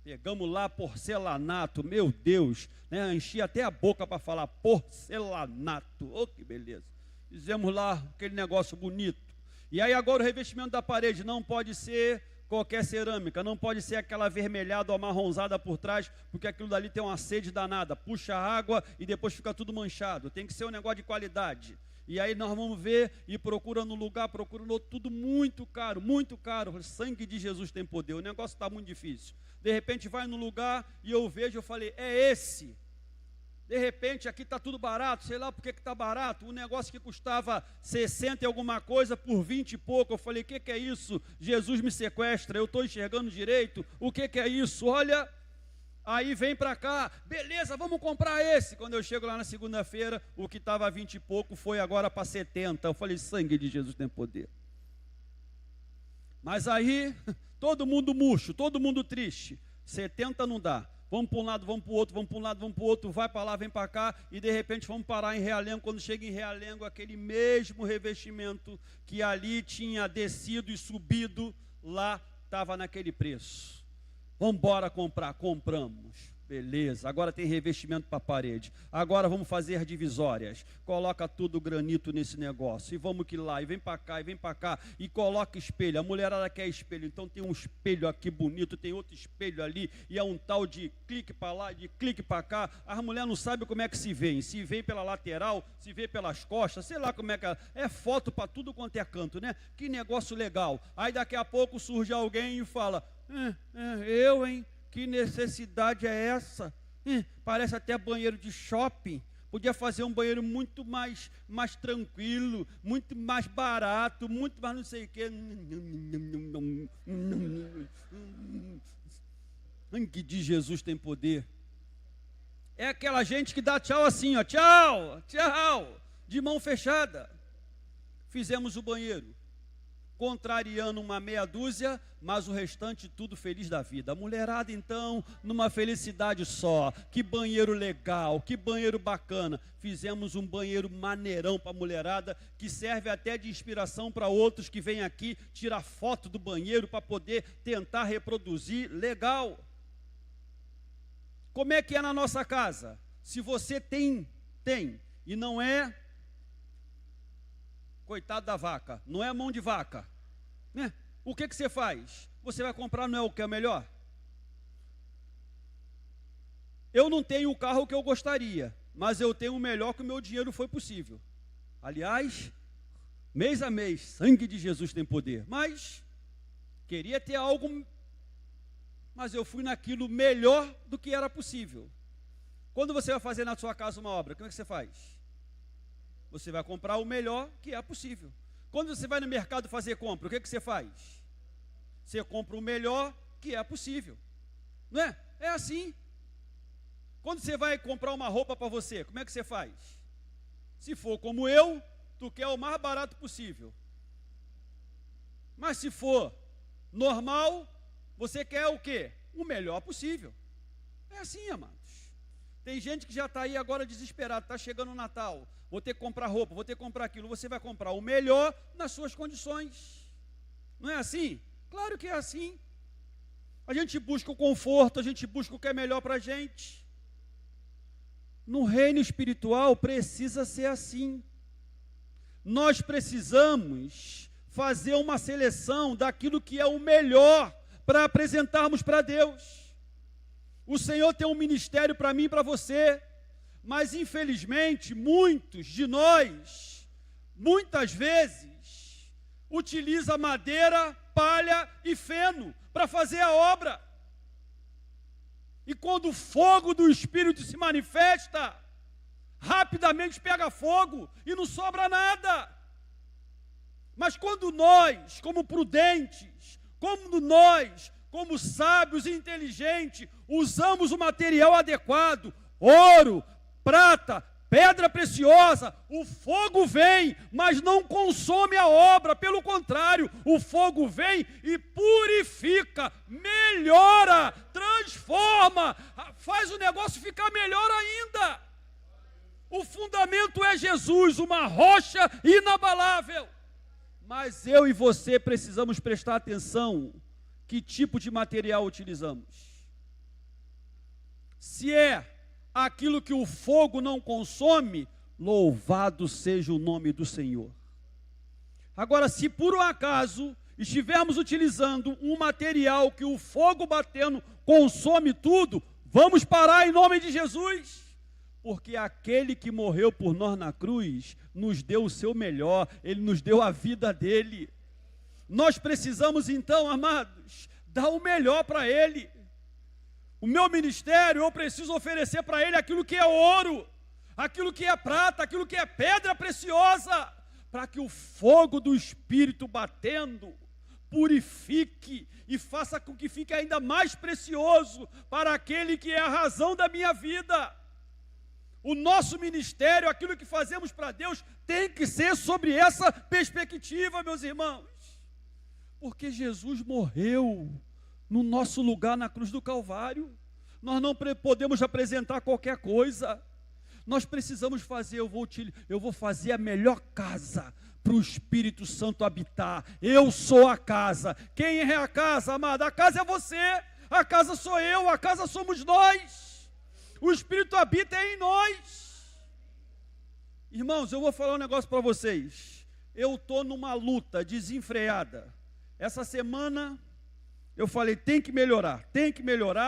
Pegamos lá porcelanato, meu Deus, né? Enchi até a boca para falar porcelanato. Oh, que beleza. Fizemos lá aquele negócio bonito. E aí agora o revestimento da parede não pode ser qualquer cerâmica, não pode ser aquela avermelhada ou amarronzada por trás, porque aquilo dali tem uma sede danada, puxa água e depois fica tudo manchado. Tem que ser um negócio de qualidade. E aí nós vamos ver e procura no lugar, procura no outro, tudo muito caro. O sangue de Jesus tem poder, o negócio está muito difícil. De repente vai no lugar e eu vejo, eu falei, é esse. De repente aqui está tudo barato, sei lá por que está barato, um negócio que custava 60 e alguma coisa por 20 e pouco, eu falei, o que é isso? Jesus me sequestra, eu estou enxergando direito, o que é isso? Olha, aí vem para cá, beleza, vamos comprar esse. Quando eu chego lá na segunda-feira, o que estava 20 e pouco foi agora para 70, eu falei, sangue de Jesus tem poder. Mas aí, todo mundo murcho, todo mundo triste, 70 não dá. Vamos para um lado, vamos para o outro, vamos para um lado, vamos para o outro, vai para lá, vem para cá, e de repente vamos parar em Realengo. Quando chega em Realengo, aquele mesmo revestimento que ali tinha descido e subido, lá estava naquele preço. Vamos embora comprar, compramos. Beleza, agora tem revestimento para a parede. Agora vamos fazer divisórias. Coloca tudo granito nesse negócio. E vamos que lá, e vem para cá, e vem para cá. E coloca espelho. A mulherada quer espelho. Então tem um espelho aqui bonito, tem outro espelho ali. E é um tal de clique para lá, de clique para cá. As mulheres não sabem como é que se vêem. Se vê pela lateral, se vê pelas costas, sei lá como é que é. É foto para tudo quanto é canto, né? Que negócio legal. Aí daqui a pouco surge alguém e fala, eu, hein? Que necessidade é essa? Parece até banheiro de shopping. Podia fazer um banheiro muito mais tranquilo, muito mais barato, muito mais não sei o quê. Sangue de Jesus tem poder. É aquela gente que dá tchau assim, ó, tchau, de mão fechada. Fizemos o banheiro, contrariando uma meia dúzia, mas o restante tudo feliz da vida. A mulherada então, numa felicidade só, que banheiro legal, que banheiro bacana. Fizemos um banheiro maneirão para a mulherada, que serve até de inspiração para outros que vêm aqui tirar foto do banheiro para poder tentar reproduzir, legal. Como é que é na nossa casa? Se você tem, e não é, coitado da vaca, não é mão de vaca, né? O que você faz? Você vai comprar, não é o que é melhor? Eu não tenho o carro que eu gostaria, mas eu tenho o melhor que o meu dinheiro foi possível. Aliás, mês a mês, sangue de Jesus tem poder. Mas, queria ter algo, mas eu fui naquilo melhor do que era possível. Quando você vai fazer na sua casa uma obra, como é que você faz? Você vai comprar o melhor que é possível. Quando você vai no mercado fazer compra, o que você faz? Você compra o melhor que é possível. Não é? É assim. Quando você vai comprar uma roupa para você, como é que você faz? Se for como eu, tu quer o mais barato possível. Mas se for normal, você quer o quê? O melhor possível. É assim, amados. Tem gente que já está aí agora desesperado, está chegando o Natal, vou ter que comprar roupa, vou ter que comprar aquilo. Você vai comprar o melhor nas suas condições. Não é assim? Claro que é assim. A gente busca o conforto, a gente busca o que é melhor para a gente. No reino espiritual precisa ser assim. Nós precisamos fazer uma seleção daquilo que é o melhor para apresentarmos para Deus. O Senhor tem um ministério para mim e para você, mas infelizmente muitos de nós, muitas vezes, utiliza madeira, palha e feno para fazer a obra. E quando o fogo do Espírito se manifesta, rapidamente pega fogo e não sobra nada. Mas quando nós, como prudentes, como sábios e inteligentes, usamos o material adequado, ouro, prata, pedra preciosa, o fogo vem, mas não consome a obra, pelo contrário, o fogo vem e purifica, melhora, transforma, faz o negócio ficar melhor ainda. O fundamento é Jesus, uma rocha inabalável. Mas eu e você precisamos prestar atenção que tipo de material utilizamos. Se é aquilo que o fogo não consome, louvado seja o nome do Senhor. Agora, se por um acaso estivermos utilizando um material que o fogo batendo consome tudo, vamos parar em nome de Jesus. Porque aquele que morreu por nós na cruz, nos deu o seu melhor, Ele nos deu a vida dEle. Nós precisamos então, amados, dar o melhor para Ele. O meu ministério, eu preciso oferecer para Ele aquilo que é ouro, aquilo que é prata, aquilo que é pedra preciosa, para que o fogo do Espírito batendo, purifique e faça com que fique ainda mais precioso para aquele que é a razão da minha vida. O nosso ministério, aquilo que fazemos para Deus, tem que ser sobre essa perspectiva, meus irmãos. Porque Jesus morreu no nosso lugar na cruz do Calvário. Nós não podemos apresentar qualquer coisa. Nós precisamos fazer, eu vou fazer a melhor casa para o Espírito Santo habitar. Eu sou a casa. Quem é a casa, amada? A casa é você, a casa sou eu, a casa somos nós. O Espírito habita em nós. Irmãos, eu vou falar um negócio para vocês. Eu estou numa luta desenfreada. Essa semana eu falei, tem que melhorar,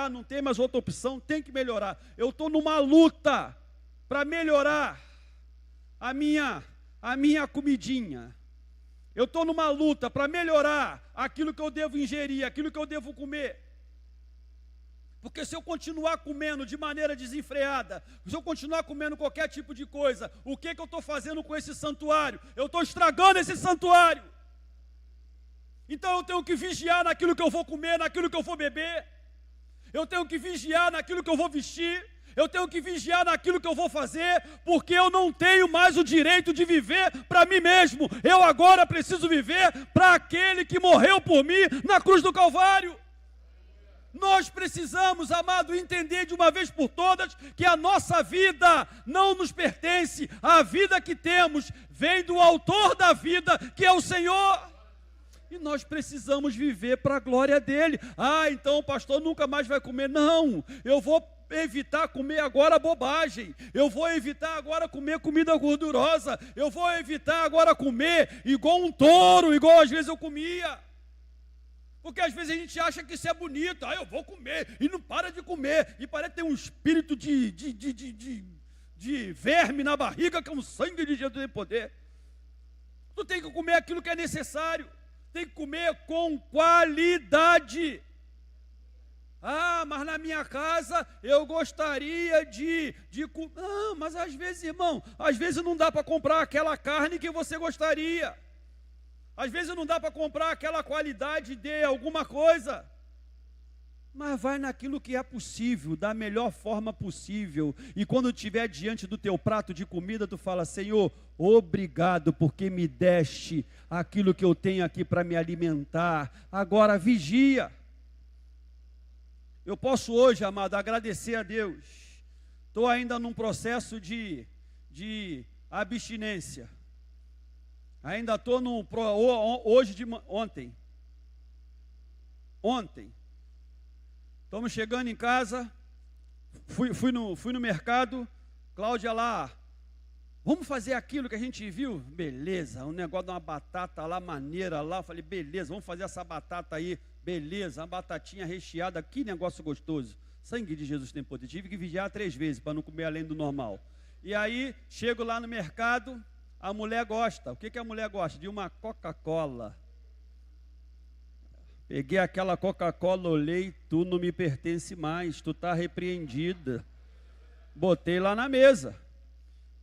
não tem mais outra opção, tem que melhorar. Eu estou numa luta para melhorar a minha comidinha. Eu estou numa luta para melhorar aquilo que eu devo ingerir, aquilo que eu devo comer. Porque se eu continuar comendo de maneira desenfreada, se eu continuar comendo qualquer tipo de coisa, o que eu estou fazendo com esse santuário? Eu estou estragando esse santuário. Então eu tenho que vigiar naquilo que eu vou comer, naquilo que eu vou beber. Eu tenho que vigiar naquilo que eu vou vestir. Eu tenho que vigiar naquilo que eu vou fazer, porque eu não tenho mais o direito de viver para mim mesmo. Eu agora preciso viver para aquele que morreu por mim na cruz do Calvário. Nós precisamos, amado, entender de uma vez por todas que a nossa vida não nos pertence. A vida que temos vem do autor da vida, que é o Senhor. E nós precisamos viver para a glória dEle. Ah, então o pastor nunca mais vai comer. Não, eu vou evitar comer agora bobagem. Eu vou evitar agora comer comida gordurosa. Eu vou evitar agora comer igual um touro, igual às vezes eu comia. Porque às vezes a gente acha que isso é bonito. Ah, eu vou comer, e não para de comer. E parece ter um espírito de verme na barriga, que é um sangue de Jesus em poder. Tu tem que comer aquilo que é necessário. Tem que comer com qualidade. Ah, mas na minha casa eu gostaria de comer. Ah, mas às vezes, irmão, às vezes não dá para comprar aquela carne que você gostaria. Às vezes não dá para comprar aquela qualidade de alguma coisa. Mas vai naquilo que é possível, da melhor forma possível. E quando estiver diante do teu prato de comida, tu fala, Senhor, obrigado porque me deste aquilo que eu tenho aqui para me alimentar. Agora vigia. Eu posso hoje, amado, agradecer a Deus. Estou ainda num processo de abstinência. Ainda estou ontem. Estamos chegando em casa, fui no mercado, Cláudia lá, vamos fazer aquilo que a gente viu? Beleza, um negócio de uma batata lá, maneira lá, eu falei, beleza, vamos fazer essa batata aí. beleza, uma batatinha recheada, que negócio gostoso. Sangue de Jesus tem poder. Tive que vigiar 3 vezes para não comer além do normal. E aí, chego lá no mercado, a mulher gosta. O que a mulher gosta? De uma Coca-Cola. Peguei aquela Coca-Cola, olhei, tu não me pertence mais, tu está repreendida. Botei lá na mesa.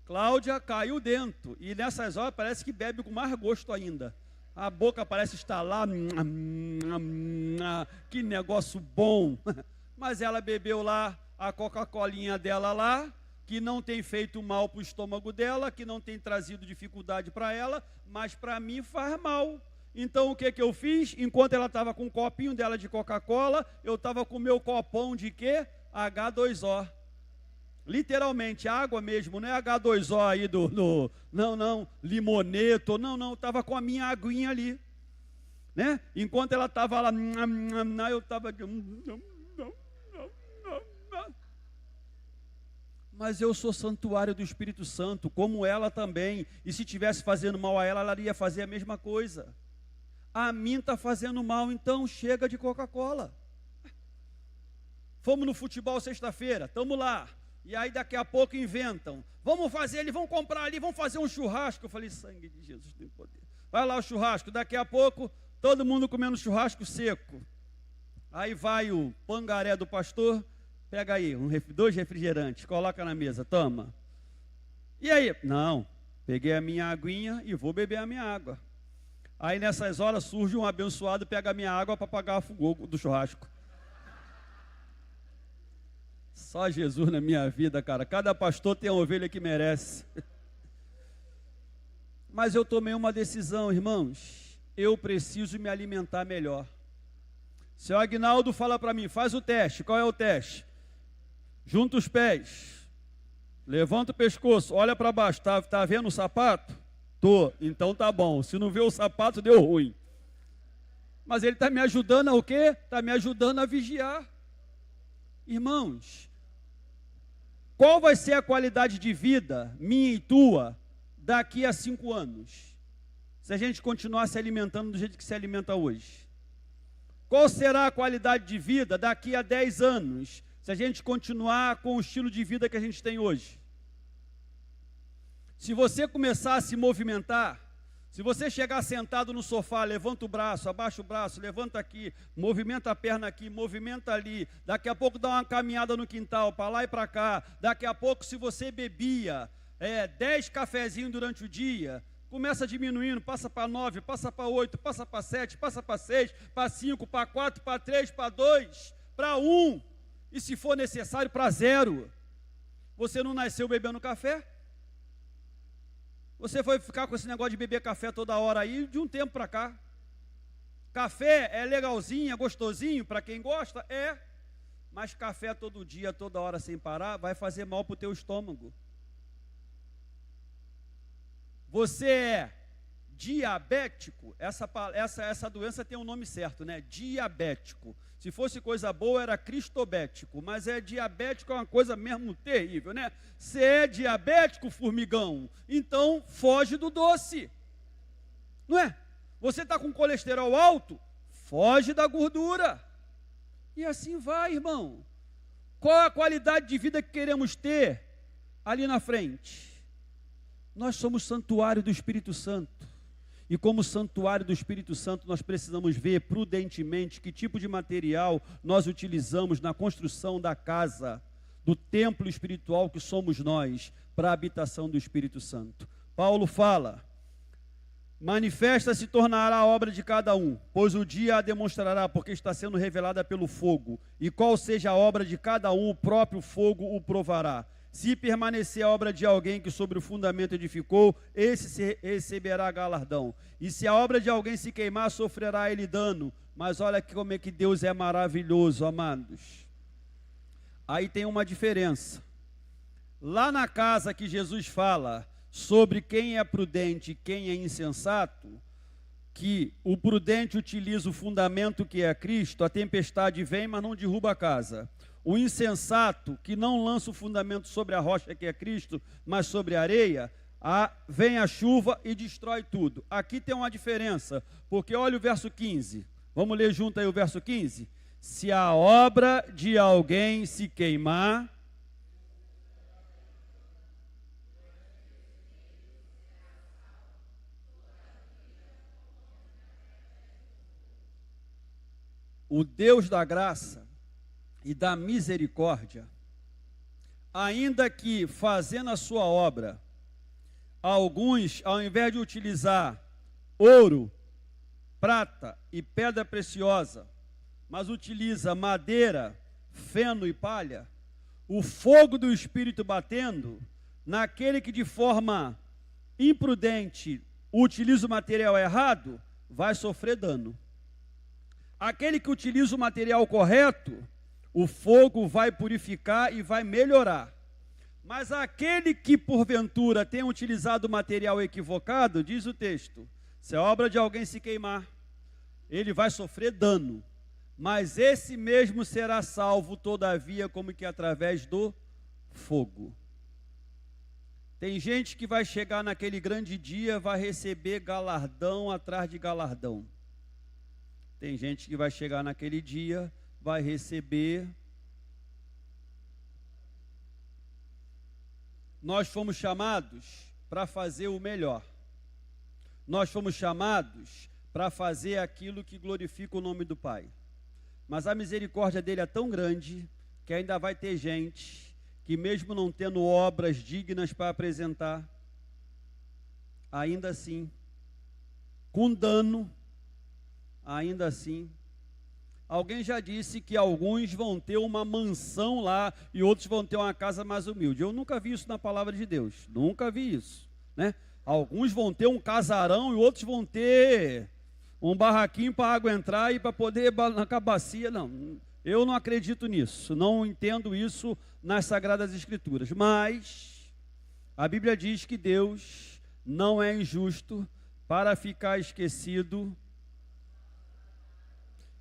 Cláudia caiu dentro. E nessas horas parece que bebe com mais gosto ainda. A boca parece estar lá. Que negócio bom. Mas ela bebeu lá a Coca-Colinha dela lá, que não tem feito mal para o estômago dela, que não tem trazido dificuldade para ela, mas para mim faz mal. Então o que eu fiz? Enquanto ela estava com um copinho dela de Coca-Cola, eu estava com o meu copão de quê? H2O. Literalmente, água mesmo, não é H2O aí não, limoneto, não, estava com a minha aguinha ali. Né? Enquanto ela estava lá, eu estava... Mas eu sou santuário do Espírito Santo, como ela também. E se estivesse fazendo mal a ela iria fazer a mesma coisa. A mim está fazendo mal, então chega de Coca-Cola. Fomos no futebol sexta-feira, estamos lá. E aí daqui a pouco inventam. Vamos fazer ali, vamos comprar ali, vamos fazer um churrasco. Eu falei, sangue de Jesus tem poder. Vai lá o churrasco, daqui a pouco todo mundo comendo churrasco seco. Aí vai o pangaré do pastor, pega aí 2 refrigerantes, coloca na mesa, toma. E aí? Não, peguei a minha aguinha e vou beber a minha água. Aí nessas horas surge um abençoado, pega a minha água para apagar o fogo do churrasco. Só Jesus na minha vida, cara. Cada pastor tem uma ovelha que merece. Mas eu tomei uma decisão, irmãos. Eu preciso me alimentar melhor. Seu Agnaldo fala para mim, faz o teste. Qual é o teste? Junta os pés. Levanta o pescoço, olha para baixo. Tá vendo o sapato? Tô. Então tá bom. Se não vê o sapato, deu ruim. Mas ele está me ajudando a o quê? Está me ajudando a vigiar. Irmãos, qual vai ser a qualidade de vida, minha e tua, daqui a 5 anos? Se a gente continuar se alimentando do jeito que se alimenta hoje. Qual será a qualidade de vida daqui a 10 anos, se a gente continuar com o estilo de vida que a gente tem hoje? Se você começar a se movimentar, se você chegar sentado no sofá, levanta o braço, abaixa o braço, levanta aqui, movimenta a perna aqui, movimenta ali, daqui a pouco dá uma caminhada no quintal, para lá e para cá, daqui a pouco se você bebia 10 cafezinhos durante o dia, começa diminuindo, passa para 9, passa para 8, passa para 7, passa para 6, para 5, para 4, para 3, para 2, para 1, e se for necessário para 0. Você não nasceu bebendo café? Você foi ficar com esse negócio de beber café toda hora aí, de um tempo para cá. Café é legalzinho, é gostosinho, para quem gosta, é. Mas café todo dia, toda hora sem parar, vai fazer mal para o teu estômago. Você é diabético, essa doença tem um nome certo, né? Diabético. Se fosse coisa boa, era cristobético, mas diabético é uma coisa mesmo terrível, né? Você é diabético, formigão, então foge do doce, não é? Você está com colesterol alto, foge da gordura, e assim vai, irmão. Qual a qualidade de vida que queremos ter ali na frente? Nós somos santuário do Espírito Santo. E como santuário do Espírito Santo, nós precisamos ver prudentemente que tipo de material nós utilizamos na construção da casa, do templo espiritual que somos nós, para a habitação do Espírito Santo. Paulo fala, manifesta se tornará a obra de cada um, pois o dia a demonstrará, porque está sendo revelada pelo fogo, e qual seja a obra de cada um, o próprio fogo o provará. Se permanecer a obra de alguém que sobre o fundamento edificou, esse receberá galardão. E se a obra de alguém se queimar, sofrerá ele dano. Mas olha como é que Deus é maravilhoso, amados. Aí tem uma diferença. Lá na casa que Jesus fala sobre quem é prudente e quem é insensato, que o prudente utiliza o fundamento que é Cristo, a tempestade vem, mas não derruba a casa. O insensato, que não lança o fundamento sobre a rocha que é Cristo, mas sobre a areia, vem a chuva e destrói tudo. Aqui tem uma diferença, porque olha o verso 15. Vamos ler junto aí o verso 15? Se a obra de alguém se queimar, o Deus da graça e da misericórdia, ainda que fazendo a sua obra, alguns, ao invés de utilizar ouro, prata e pedra preciosa, mas utiliza madeira, feno e palha, o fogo do Espírito batendo, naquele que de forma imprudente utiliza o material errado, vai sofrer dano. Aquele que utiliza o material correto, o fogo vai purificar e vai melhorar. Mas aquele que porventura tem utilizado o material equivocado, diz o texto, se a obra de alguém se queimar, ele vai sofrer dano. Mas esse mesmo será salvo, todavia, como que através do fogo. Tem gente que vai chegar naquele grande dia, vai receber galardão atrás de galardão. Tem gente que vai chegar naquele dia, vai receber. Nós fomos chamados para fazer o melhor. Nós fomos chamados para fazer aquilo que glorifica o nome do Pai. Mas a misericórdia dele é tão grande que ainda vai ter gente que, mesmo não tendo obras dignas para apresentar, ainda assim, com dano, ainda assim, alguém já disse que alguns vão ter uma mansão lá e outros vão ter uma casa mais humilde. Eu nunca vi isso na palavra de Deus, nunca vi isso, né? Alguns vão ter um casarão e outros vão ter um barraquinho para a água entrar e para poder na bacia. Não, eu não acredito nisso, não entendo isso nas Sagradas Escrituras. Mas a Bíblia diz que Deus não é injusto para ficar esquecido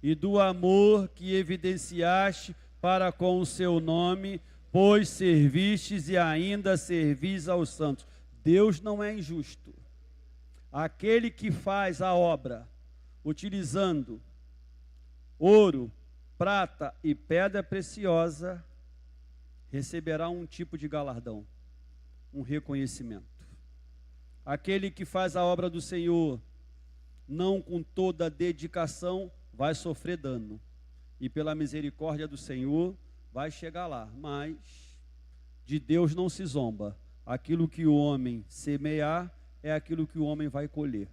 e do amor que evidenciaste para com o seu nome, pois servistes e ainda servis aos santos. Deus não é injusto. Aquele que faz a obra utilizando ouro, prata e pedra preciosa, receberá um tipo de galardão, um reconhecimento. Aquele que faz a obra do Senhor, não com toda a dedicação, vai sofrer dano. E pela misericórdia do Senhor, vai chegar lá. Mas de Deus não se zomba. Aquilo que o homem semear, é aquilo que o homem vai colher.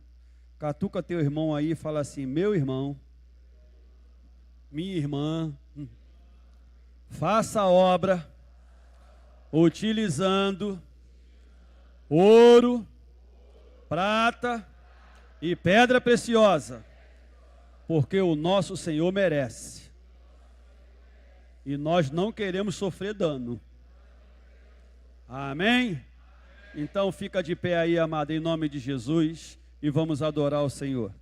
Catuca teu irmão aí e fala assim: meu irmão, minha irmã, faça a obra utilizando ouro, prata e pedra preciosa, porque o nosso Senhor merece. E nós não queremos sofrer dano. Amém? Então fica de pé aí, amado, em nome de Jesus, e vamos adorar o Senhor.